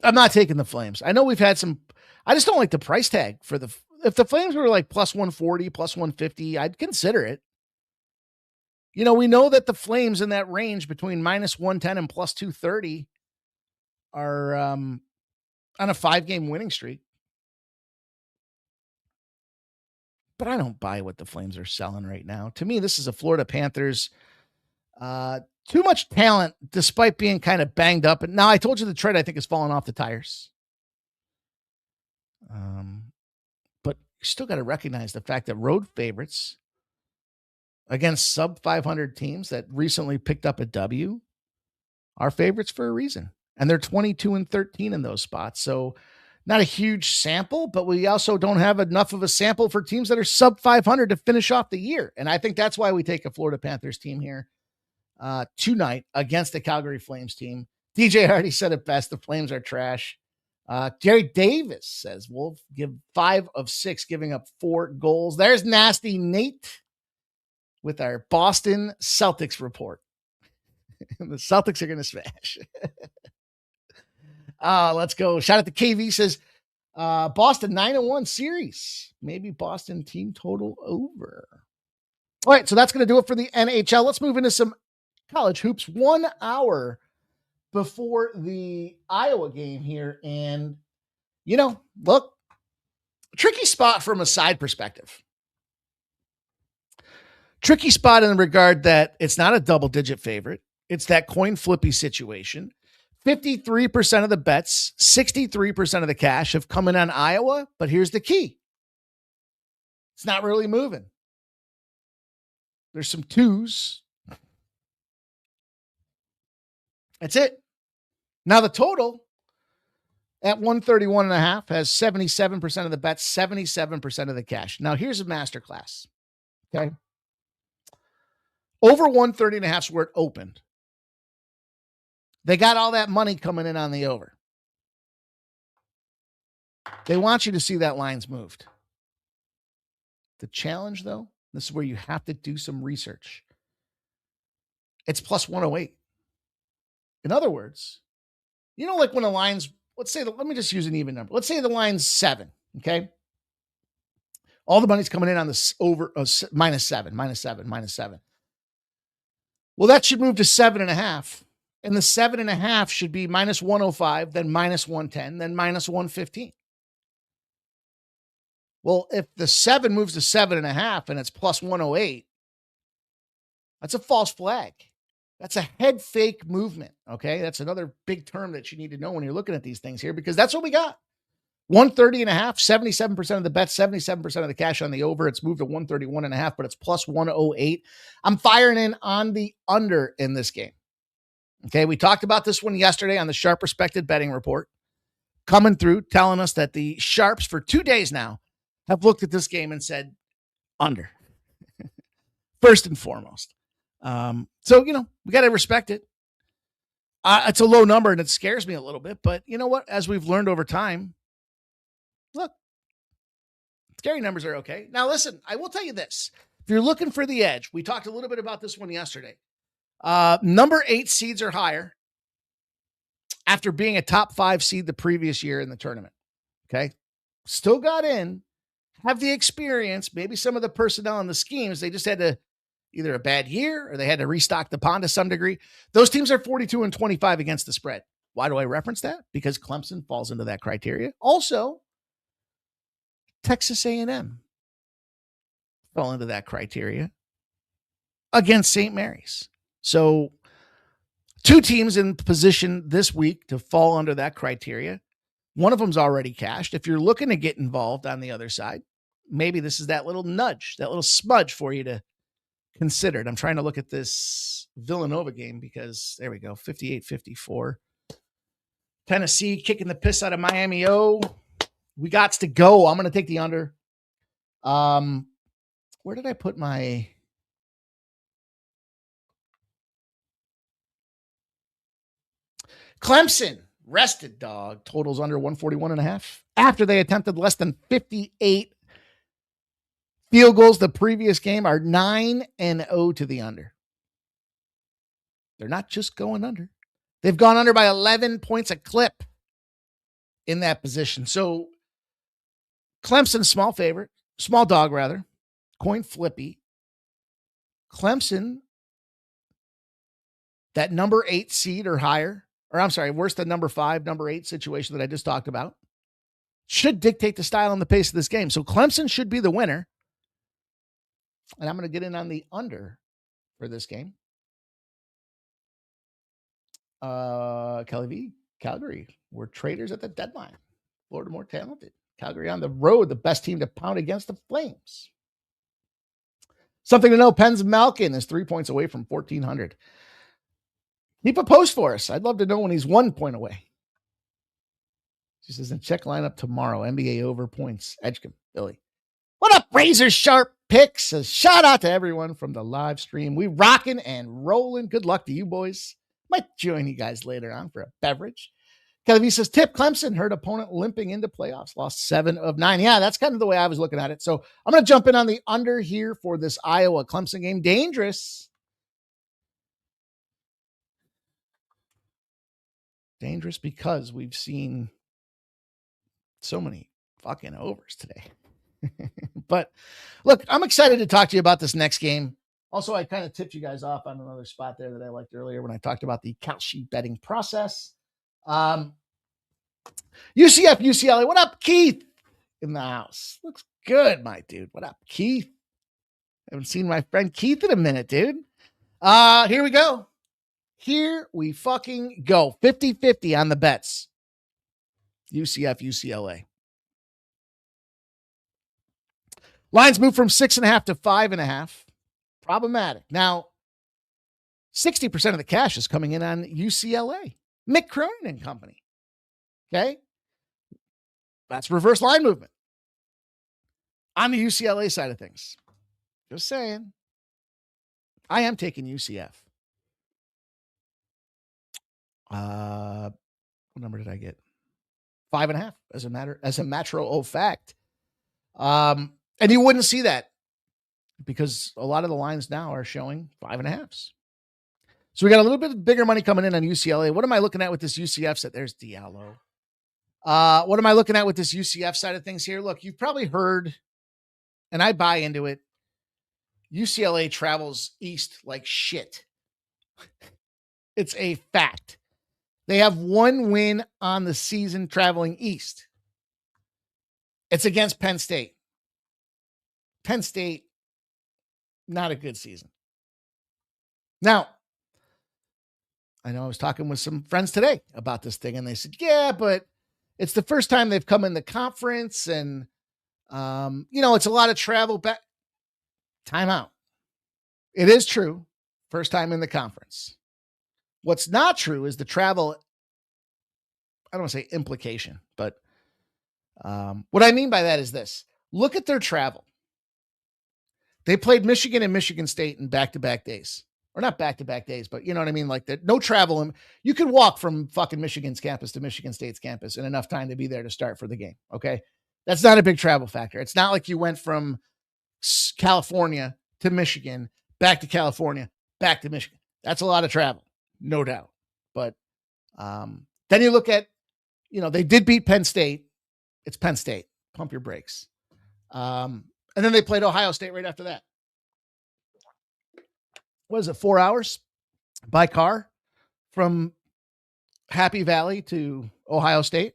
not taking the Flames. I know we've had some. I just don't like the price tag for the. If the Flames were like +140, +150, I'd consider it. We know that the Flames in that range between -110 and +230 are on a 5-game winning streak. But I don't buy what the Flames are selling right now. To me, this is a Florida Panthers. Too much talent, despite being kind of banged up. And now I told you the trade, I think, is falling off the tires. But you still got to recognize the fact that road favorites against sub 500 teams that recently picked up a W are favorites for a reason. And they're 22-13 in those spots. So not a huge sample, but we also don't have enough of a sample for teams that are sub 500 to finish off the year. And I think that's why we take a Florida Panthers team here tonight against the Calgary Flames team. DJ Hardy said it best. The Flames are trash. Jerry Davis says we'll give 5 of 6, giving up 4 goals. There's Nasty Nate with our Boston Celtics report. The Celtics are going to smash. Let's go. Shout out to KV says Boston 9-1 series. Maybe Boston team total over. All right, so that's going to do it for the NHL. Let's move into some college hoops. 1 hour before the Iowa game here. And, look, tricky spot from a side perspective. Tricky spot in the regard that it's not a double-digit favorite. It's that coin flippy situation. 53% of the bets, 63% of the cash have come in on Iowa, but here's the key. It's not really moving. There's some 2s. That's it. Now the total at 131.5 has 77% of the bets, 77% of the cash. Now here's a masterclass. Okay. Over 130.5 is where it opened. They got all that money coming in on the over. They want you to see that line's moved. The challenge, though, this is where you have to do some research. It's plus 108. In other words, like when a line's, let me just use an even number. Let's say the line's 7, okay? All the money's coming in on this over minus 7. Well, that should move to 7.5. And the 7.5 should be minus 105, then minus 110, then minus 115. Well, if the 7 moves to 7.5 and it's plus 108, that's a false flag. That's a head fake movement. Okay. That's another big term that you need to know when you're looking at these things here, because that's what we got. 130.5, 77% of the bets, 77% of the cash on the over. It's moved to 131.5, but it's plus 108. I'm firing in on the under in this game. Okay, we talked about this one yesterday on the Sharp Respected Betting Report, coming through, telling us that the Sharps for 2 days now have looked at this game and said under, first and foremost. So, we got to respect it. It's a low number and it scares me a little bit, but you know what? As we've learned over time, look, scary numbers are okay. Now, listen, I will tell you this. If you're looking for the edge, we talked a little bit about this one yesterday. Number 8 seeds are higher after being a top 5 seed the previous year in the tournament. Okay. Still got in, have the experience, maybe some of the personnel and the schemes. They just had to either a bad year or they had to restock the pond to some degree. Those teams are 42-25 against the spread. Why do I reference that? Because Clemson falls into that criteria. Also, Texas A&M fell into that criteria against St. Mary's. So 2 teams in position this week to fall under that criteria. One of them's already cashed. If you're looking to get involved on the other side, maybe this is that little nudge, that little smudge for you to consider. I'm trying to look at this Villanova game because there we go. 58-54. Tennessee kicking the piss out of Miami. We got to go. I'm going to take the under. Where did I put my... Clemson, rested dog, totals under 141.5 after they attempted less than 58 field goals the previous game, are 9-0 to the under. They're not just going under. They've gone under by 11 points a clip in that position. So Clemson, small favorite, small dog rather, coin flippy. Clemson, that number 8 seed or higher, or I'm sorry, worse than number 5, number 8 situation that I just talked about, should dictate the style and the pace of this game. So Clemson should be the winner. And I'm going to get in on the under for this game. Calgary, we're traders at the deadline. Florida more talented. Calgary on the road, the best team to pound against the Flames. Something to know, Penn's Malkin is 3 points away from 1,400. Keep a post for us. I'd love to know when he's 1 point away. She says, and check lineup tomorrow. NBA over points. Edgecombe, Billy. What up, Razor Sharp Picks? Says, shout out to everyone from the live stream. We rocking and rolling. Good luck to you boys. Might join you guys later on for a beverage. Kelly says, tip Clemson, hurt opponent limping into playoffs, lost 7 of 9. Yeah, that's kind of the way I was looking at it. So I'm going to jump in on the under here for this Iowa Clemson game. Dangerous. Dangerous because we've seen so many fucking overs today. But look, I'm excited to talk to you about this next game. Also, I kind of tipped you guys off on another spot there that I liked earlier when I talked about the Kalshi betting process. UCF, UCLA. What up, Keith? In the house. Looks good, my dude. What up, Keith? Haven't seen my friend Keith in a minute, dude. Here we go. Here we fucking go. 50-50 on the bets. UCF, UCLA. Lines move from 6.5 to 5.5. Problematic. Now, 60% of the cash is coming in on UCLA. Mick Cronin and company. Okay? That's reverse line movement. On the UCLA side of things. Just saying. I am taking UCF. What number did I get? 5.5 as a matter of fact. And you wouldn't see that because a lot of the lines now are showing 5.5s. So we got a little bit bigger money coming in on UCLA. What am I looking at with this UCF set? There's Diallo. What am I looking at with this UCF side of things here? Look, you've probably heard, and I buy into it, UCLA travels east like shit. It's a fact. They have 1 win on the season traveling east. It's against Penn State. Penn State, not a good season. Now, I know I was talking with some friends today about this thing, and they said, yeah, but it's the first time they've come in the conference, and, it's a lot of travel back. Time out. It is true. First time in the conference. What's not true is the travel, I don't want to say implication, but what I mean by that is this. Look at their travel. They played Michigan and Michigan State in back-to-back days. Or not back-to-back days, but you know what I mean? Like that, no travel. You could walk from fucking Michigan's campus to Michigan State's campus in enough time to be there to start for the game, okay? That's not a big travel factor. It's not like you went from California to Michigan, back to California, back to Michigan. That's a lot of travel, no doubt. But then you look at, they did beat Penn State. It's Penn State. Pump your brakes. And then they played Ohio State right after that. What is it, 4 hours by car from Happy Valley to Ohio State?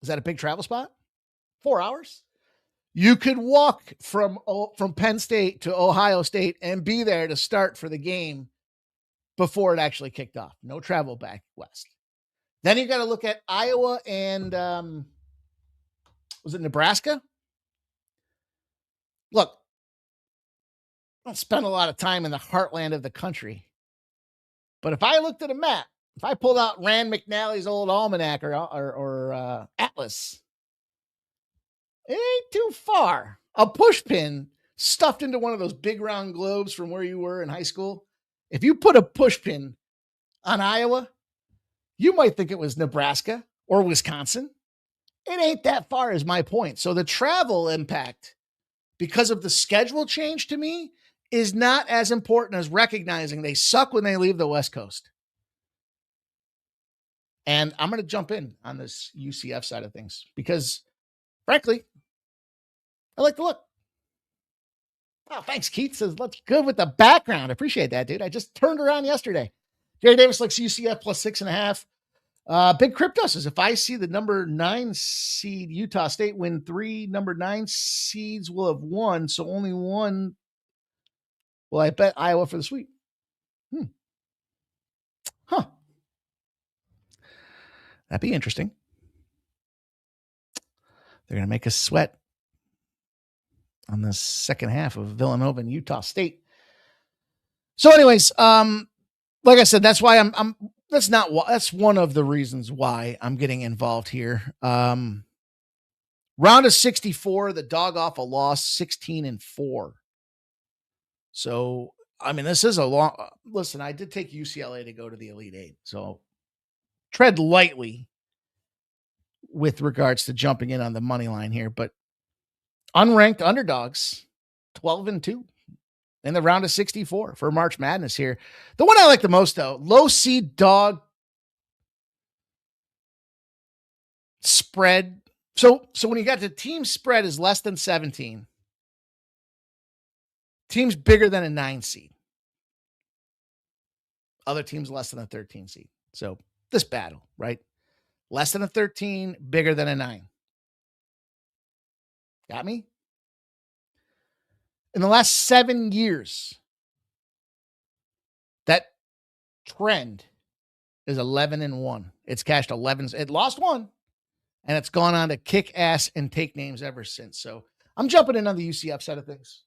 Is that a big travel spot? 4 hours? You could walk from Penn State to Ohio State and be there to start for the game before it actually kicked off. No travel back west. Then you got to look at Iowa and, was it Nebraska? Look, I don't spend a lot of time in the heartland of the country. But if I looked at a map, if I pulled out Rand McNally's old almanac or atlas, it ain't too far. A push pin stuffed into one of those big round globes from where you were in high school. If you put a push pin on Iowa, you might think it was Nebraska or Wisconsin. It ain't that far is my point. So the travel impact, because of the schedule change to me, is not as important as recognizing they suck when they leave the West Coast. And I'm going to jump in on this UCF side of things because, frankly, I like the look. Oh, thanks, Keith. Says, looks good with the background. I appreciate that, dude. I just turned around yesterday. Jerry Davis likes UCF plus 6.5. Big Crypto says, if I see the number 9 seed Utah State win 3 number 9 seeds will have won, so only one. Well, I bet Iowa for the sweep. Huh. That'd be interesting. They're going to make us sweat on the second half of Villanova and Utah State. So anyways, like I said, that's why that's one of the reasons why I'm getting involved here. Round of 64, the dog off a loss, 16-4. So, I mean, this is a long, listen, I did take UCLA to go to the Elite Eight. So tread lightly with regards to jumping in on the money line here, but unranked underdogs, 12-2 in the round of 64 for March Madness here. The one I like the most, though, low seed dog spread. So when you got the team spread is less than 17, teams bigger than a 9 seed, other teams less than a 13 seed. So this battle, right? Less than a 13, bigger than a 9. Got me? In the last 7 years, that trend is 11-1. It's cashed 11. It lost 1, and it's gone on to kick ass and take names ever since. So I'm jumping in on the UCF side of things.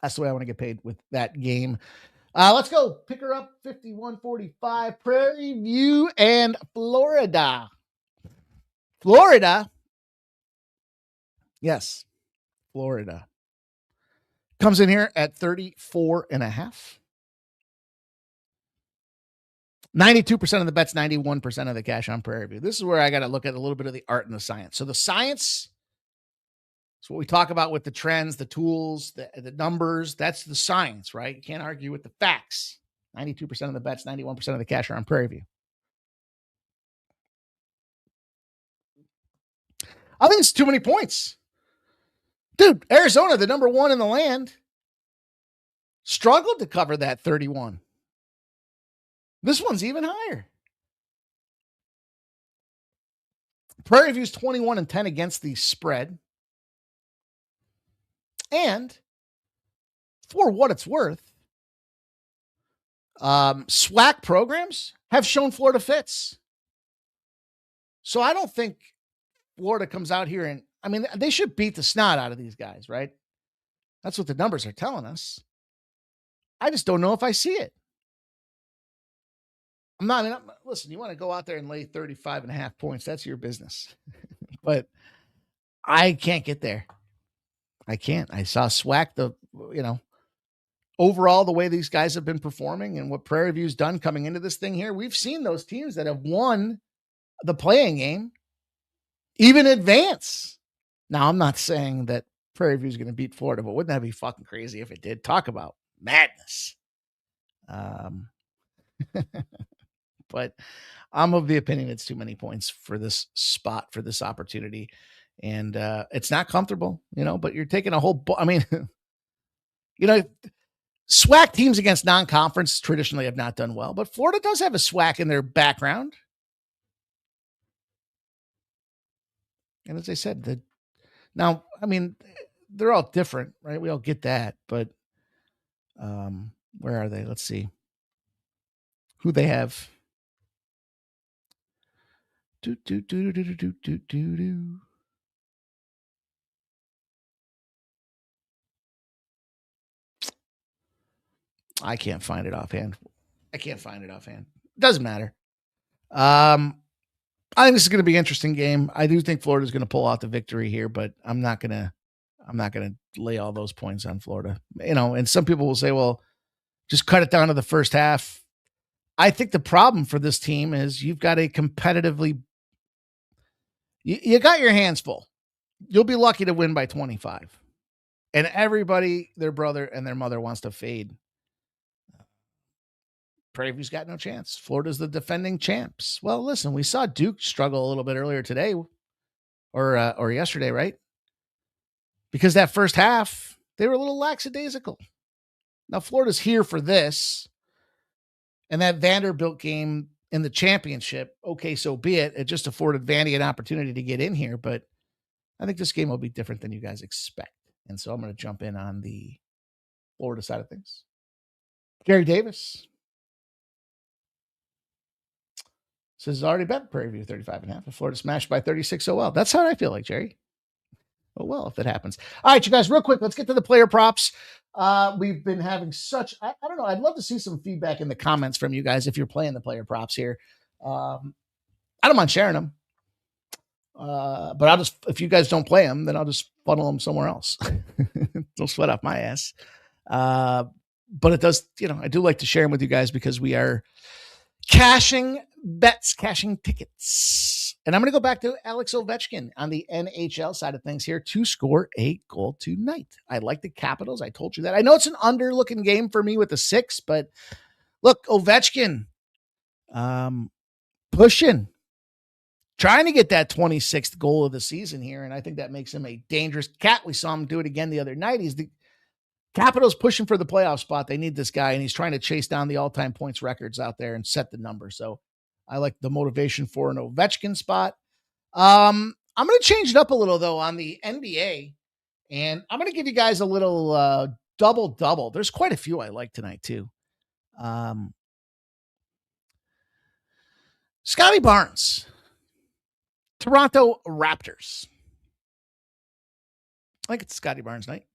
That's the way I want to get paid with that game. Let's go. Pick her up, 51-45. Prairie View and Florida. Florida. Yes, Florida. Comes in here at 34.5. 92% of the bets, 91% of the cash on Prairie View. This is where I got to look at a little bit of the art and the science. So the science is what we talk about with the trends, the tools, the numbers. That's the science, right? You can't argue with the facts. 92% of the bets, 91% of the cash are on Prairie View. I think it's too many points. Dude, Arizona, the number 1 in the land, struggled to cover that 31. This one's even higher. Prairie View's 21-10 against the spread. And for what it's worth, SWAC programs have shown Florida fits. So I don't think Florida comes out here and, I mean, they should beat the snot out of these guys, right? That's what the numbers are telling us. I just don't know if I see it. Listen, you want to go out there and lay 35.5 points. That's your business. But I can't get there. I can't. I saw SWAC, overall, the way these guys have been performing and what Prairie View's done coming into this thing here. We've seen those teams that have won the playing game even advance. Now, I'm not saying that Prairie View's going to beat Florida, but wouldn't that be fucking crazy if it did? Talk about madness. But I'm of the opinion it's too many points for this spot, for this opportunity. And it's not comfortable, but you're taking a whole, SWAC teams against non-conference traditionally have not done well, but Florida does have a SWAC in their background. And as I said, they're all different, right? We all get that, but where are they? Let's see who they have. I can't find it offhand. Doesn't matter. I think this is going to be an interesting game. I do think Florida's going to pull out the victory here, but I'm not going to lay all those points on Florida. And some people will say, well, just cut it down to the first half. I think the problem for this team is you've got a competitively, you got your hands full. You'll be lucky to win by 25. And everybody, their brother and their mother wants to fade. Prairie View's got no chance. Florida's the defending champs. Well, listen, we saw Duke struggle a little bit earlier today or yesterday, right? Because that first half, they were a little lackadaisical. Now, Florida's here for this. And that Vanderbilt game in the championship, okay, so be it. It just afforded Vandy an opportunity to get in here. But I think this game will be different than you guys expect. And so I'm going to jump in on the Florida side of things. Gary Davis. Says it's already bet Prairie View 35.5. If Florida smashed by 36, oh well. That's how I feel like, Jerry. Oh well, if it happens. All right, you guys, real quick, let's get to the player props. We've been having such, I don't know, I'd love to see some feedback in the comments from you guys if you're playing the player props here. I don't mind sharing them. But I'll just, if you guys don't play them, then I'll just funnel them somewhere else. Don't sweat off my ass. But it does, I do like to share them with you guys because we are cashing bets, cashing tickets. And I'm going to go back to Alex Ovechkin on the NHL side of things here to score a goal tonight. I like the Capitals. I told you that. I know it's an under-looking game for me with the 6, but look, Ovechkin pushing, trying to get that 26th goal of the season here, and I think that makes him a dangerous cat. We saw him do it again the other night. He's the Capitals pushing for the playoff spot. They need this guy, and he's trying to chase down the all-time points records out there and set the number. So I like the motivation for an Ovechkin spot. I'm going to change it up a little, though, on the NBA, and I'm going to give you guys a little double-double. There's quite a few I like tonight, too. Scotty Barnes, Toronto Raptors. I think it's Scotty Barnes night.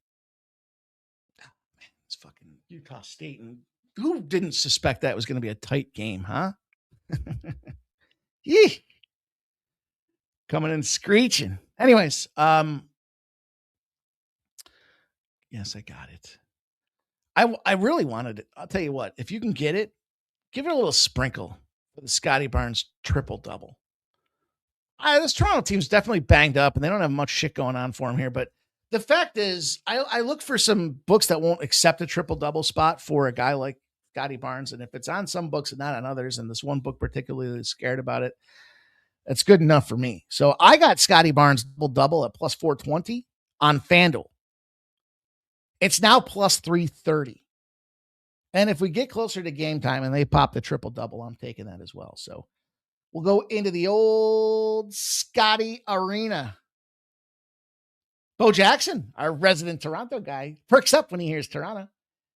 It's fucking Utah State. And who didn't suspect that was going to be a tight game, huh? Yee. Coming in screeching. Anyways, yes, I got it. I really wanted it. I'll tell you what, if you can get it, give it a little sprinkle for the Scotty Barnes triple-double. This Toronto team's definitely banged up, and they don't have much shit going on for them here, but the fact is, I look for some books that won't accept a triple-double spot for a guy like Scotty Barnes, and if it's on some books and not on others, and this one book particularly is scared about it, it's good enough for me. So I got Scotty Barnes double-double at plus 420 on FanDuel. It's now plus 330. And if we get closer to game time and they pop the triple-double, I'm taking that as well. So we'll go into the old Scotty Arena. Bo Jackson, our resident Toronto guy, perks up when he hears Toronto.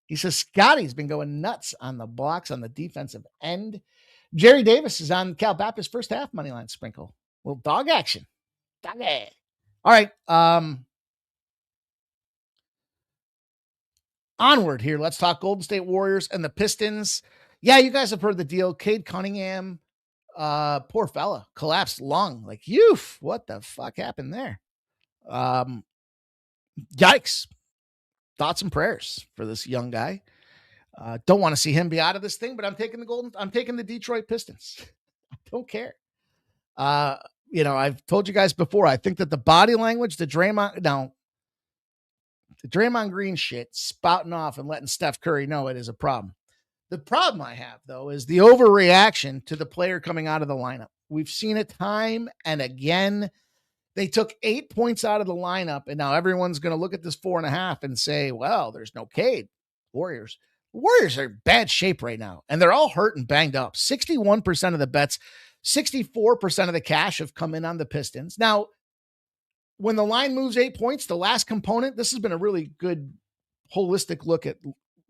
He says Scotty's been going nuts on the blocks on the defensive end. Jerry Davis is on Cal Baptist first half moneyline sprinkle. Little dog action. Doggy. All right. Onward here. Let's talk Golden State Warriors and the Pistons. Yeah, you guys have heard the deal. Cade Cunningham, poor fella, collapsed lung. Like, what the fuck happened there? Yikes. Thoughts and prayers for this young guy. Don't want to see him be out of this thing, but I'm taking the Detroit Pistons. I don't care. I've told you guys before, I think that the body language, the Draymond Green shit spouting off and letting Steph Curry know it is a problem. The problem I have, though, is the overreaction to the player coming out of the lineup. We've seen it time and again. They took 8 points out of the lineup, and now everyone's going to look at this 4.5 and say, well, there's no Cade. Warriors are in bad shape right now, and they're all hurt and banged up. 61% of the bets, 64% of the cash have come in on the Pistons. Now, when the line moves 8 points, the last component, this has been a really good holistic look at,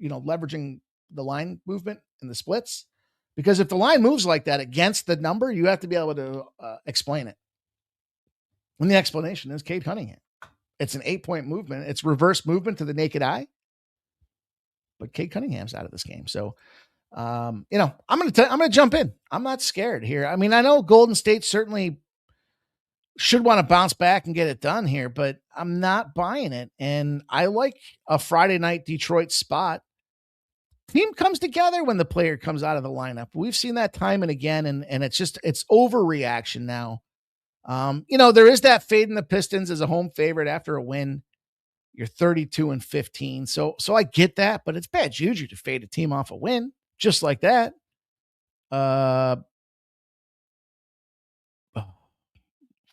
leveraging the line movement and the splits, because if the line moves like that against the number, you have to be able to explain it. And the explanation is Cade Cunningham. It's an 8-point movement. It's reverse movement to the naked eye. But Cade Cunningham's out of this game. So, I'm going to jump in. I'm not scared here. I mean, I know Golden State certainly should want to bounce back and get it done here, but I'm not buying it. And I like a Friday night Detroit spot. Team comes together when the player comes out of the lineup. We've seen that time and again, and it's overreaction now. There is that fade in the Pistons as a home favorite after a win. You're 32-15. So I get that, but it's bad juju to fade a team off a win just like that.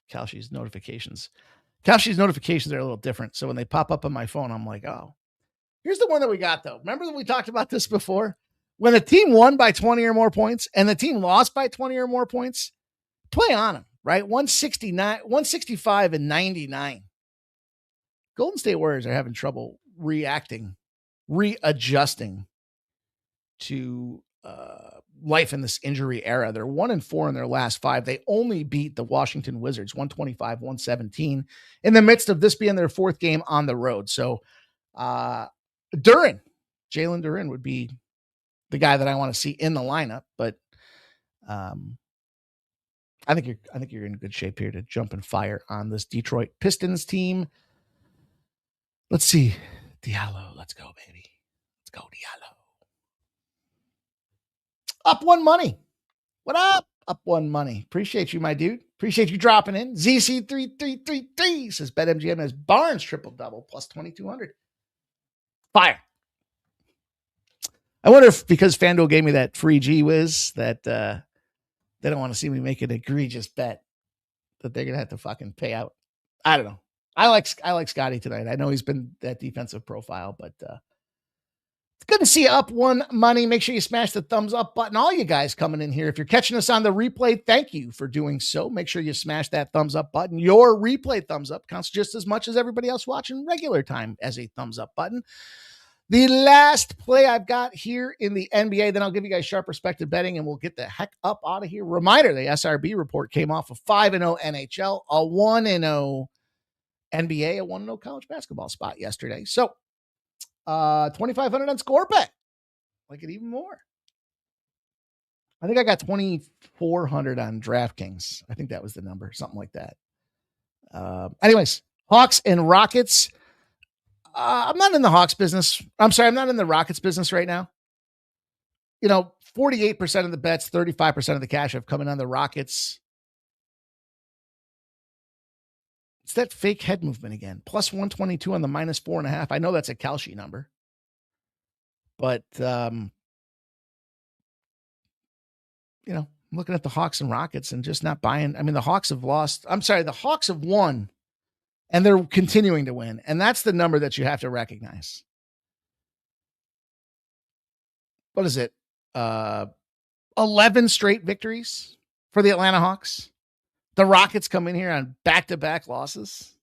Kalshi's notifications are a little different. So when they pop up on my phone, I'm like, oh, here's the one that we got though. Remember that we talked about this before? When the team won by 20 or more points and the team lost by 20 or more points, play on them. Right? 165 and 99. Golden State Warriors are having trouble readjusting to life in this injury era. They're 1-4 in their last 5. They only beat the Washington Wizards 125-117 in the midst of this being their 4th game on the road. So Jalen Duren would be the guy that I want to see in the lineup, but I think you're in good shape here to jump and fire on this Detroit Pistons team. Let's see. Diallo, let's go, baby. Let's go, Diallo. Up one money. What up? Up one money. Appreciate you, my dude. Appreciate you dropping in. ZC3333 says BetMGM has Barnes triple-double plus 2,200. Fire. I wonder if because FanDuel gave me that free G-Wiz that they don't want to see me make an egregious bet that they're going to have to fucking pay out. I don't know. I like Scotty tonight. I know he's been that defensive profile, but it's good to see you up one money. Make sure you smash the thumbs up button. All you guys coming in here, if you're catching us on the replay, thank you for doing so. Make sure you smash that thumbs up button. Your replay thumbs up counts just as much as everybody else watching regular time as a thumbs up button. The last play I've got here in the NBA, then I'll give you guys sharp respected betting and we'll get the heck up out of here. Reminder, the SRB report came off a 5-0 NHL, a 1-0 NBA, a 1-0 college basketball spot yesterday. So 2,500 on score bet. Like it even more. I think I got 2,400 on DraftKings. I think that was the number, something like that. Anyways, Hawks and Rockets. I'm not in the Hawks business. I'm sorry, I'm not in the Rockets business right now. 48% of the bets, 35% of the cash have come in on the Rockets. It's that fake head movement again. Plus 122 on the minus 4.5. I know that's a Kalshi number. But, I'm looking at the Hawks and Rockets and just not buying. I mean, the Hawks have lost. I'm sorry, the Hawks have won. And they're continuing to win. And that's the number that you have to recognize. What is it? 11 straight victories for the Atlanta Hawks. The Rockets come in here on back-to-back losses.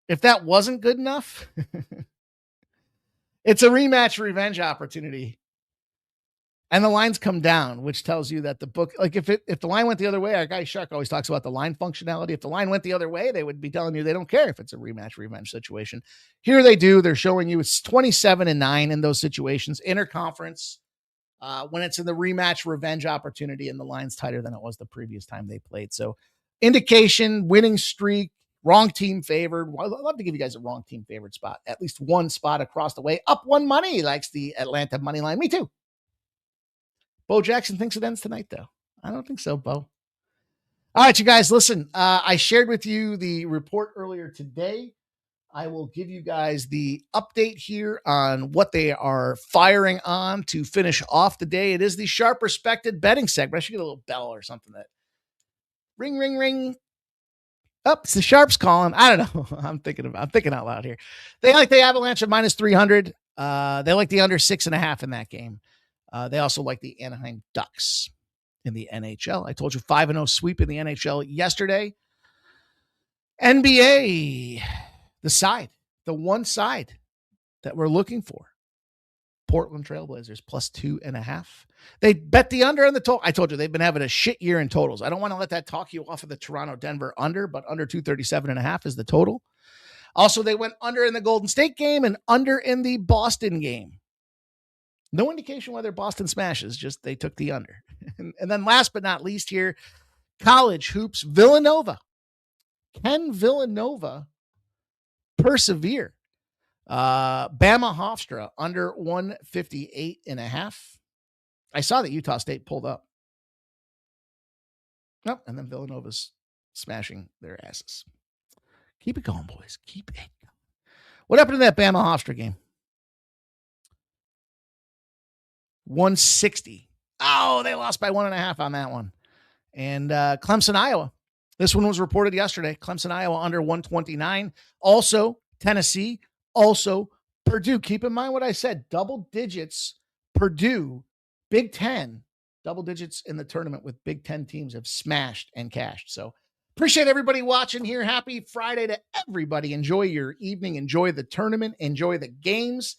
If that wasn't good enough, it's a rematch revenge opportunity. And the lines come down, which tells you that the book, like if the line went the other way, our guy Shark always talks about the line functionality. If the line went the other way, they would be telling you they don't care if it's a rematch revenge situation. Here they do. They're showing you it's 27-9 in those situations. Interconference, when it's in the rematch revenge opportunity and the line's tighter than it was the previous time they played. So indication, winning streak, wrong team favored. Well, I'd love to give you guys a wrong team favored spot. At least one spot across the way. Up one money likes the Atlanta money line. Me too. Bo Jackson thinks it ends tonight, though. I don't think so, Bo. All right, you guys, listen. I shared with you the report earlier today. I will give you guys the update here on what they are firing on to finish off the day. It is the sharp respected betting segment. I should get a little bell or something that ring, ring, ring. Oh, it's the Sharps calling. I don't know. I'm thinking out loud here. They like the Avalanche at minus 300. They like the under 6.5 in that game. They also like the Anaheim Ducks in the NHL. I told you 5-0 sweep in the NHL yesterday. NBA, the one side that we're looking for. Portland Trailblazers plus 2.5. They bet the under on the total. I told you they've been having a shit year in totals. I don't want to let that talk you off of the Toronto-Denver under, but under 237.5 is the total. Also, they went under in the Golden State game and under in the Boston game. No indication whether Boston smashes, just they took the under. And then last but not least here, college hoops, Villanova. Can Villanova persevere? Bama Hofstra under 158.5. I saw that Utah State pulled up. Nope, and then Villanova's smashing their asses. Keep it going, boys. Keep it going. What happened in that Bama Hofstra game? 160. Oh, they lost by 1.5 on that one. And Clemson, Iowa. This one was reported yesterday. Clemson, Iowa under 129. Also, Tennessee. Also, Purdue. Keep in mind what I said. Double digits. Purdue, Big Ten. Double digits in the tournament with Big Ten teams have smashed and cashed. So appreciate everybody watching here. Happy Friday to everybody. Enjoy your evening. Enjoy the tournament. Enjoy the games.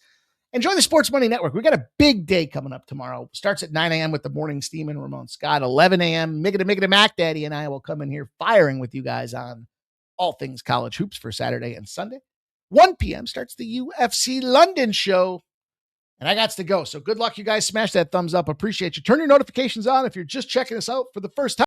Enjoy the Sports Money Network. We got a big day coming up tomorrow. Starts at 9 a.m. with the morning steam and Ramon Scott. 11 a.m. Miggity Mac Daddy and I will come in here firing with you guys on all things college hoops for Saturday and Sunday. 1 p.m. starts the UFC London show. And I got to go. So good luck, you guys. Smash that thumbs up. Appreciate you. Turn your notifications on if you're just checking us out for the first time.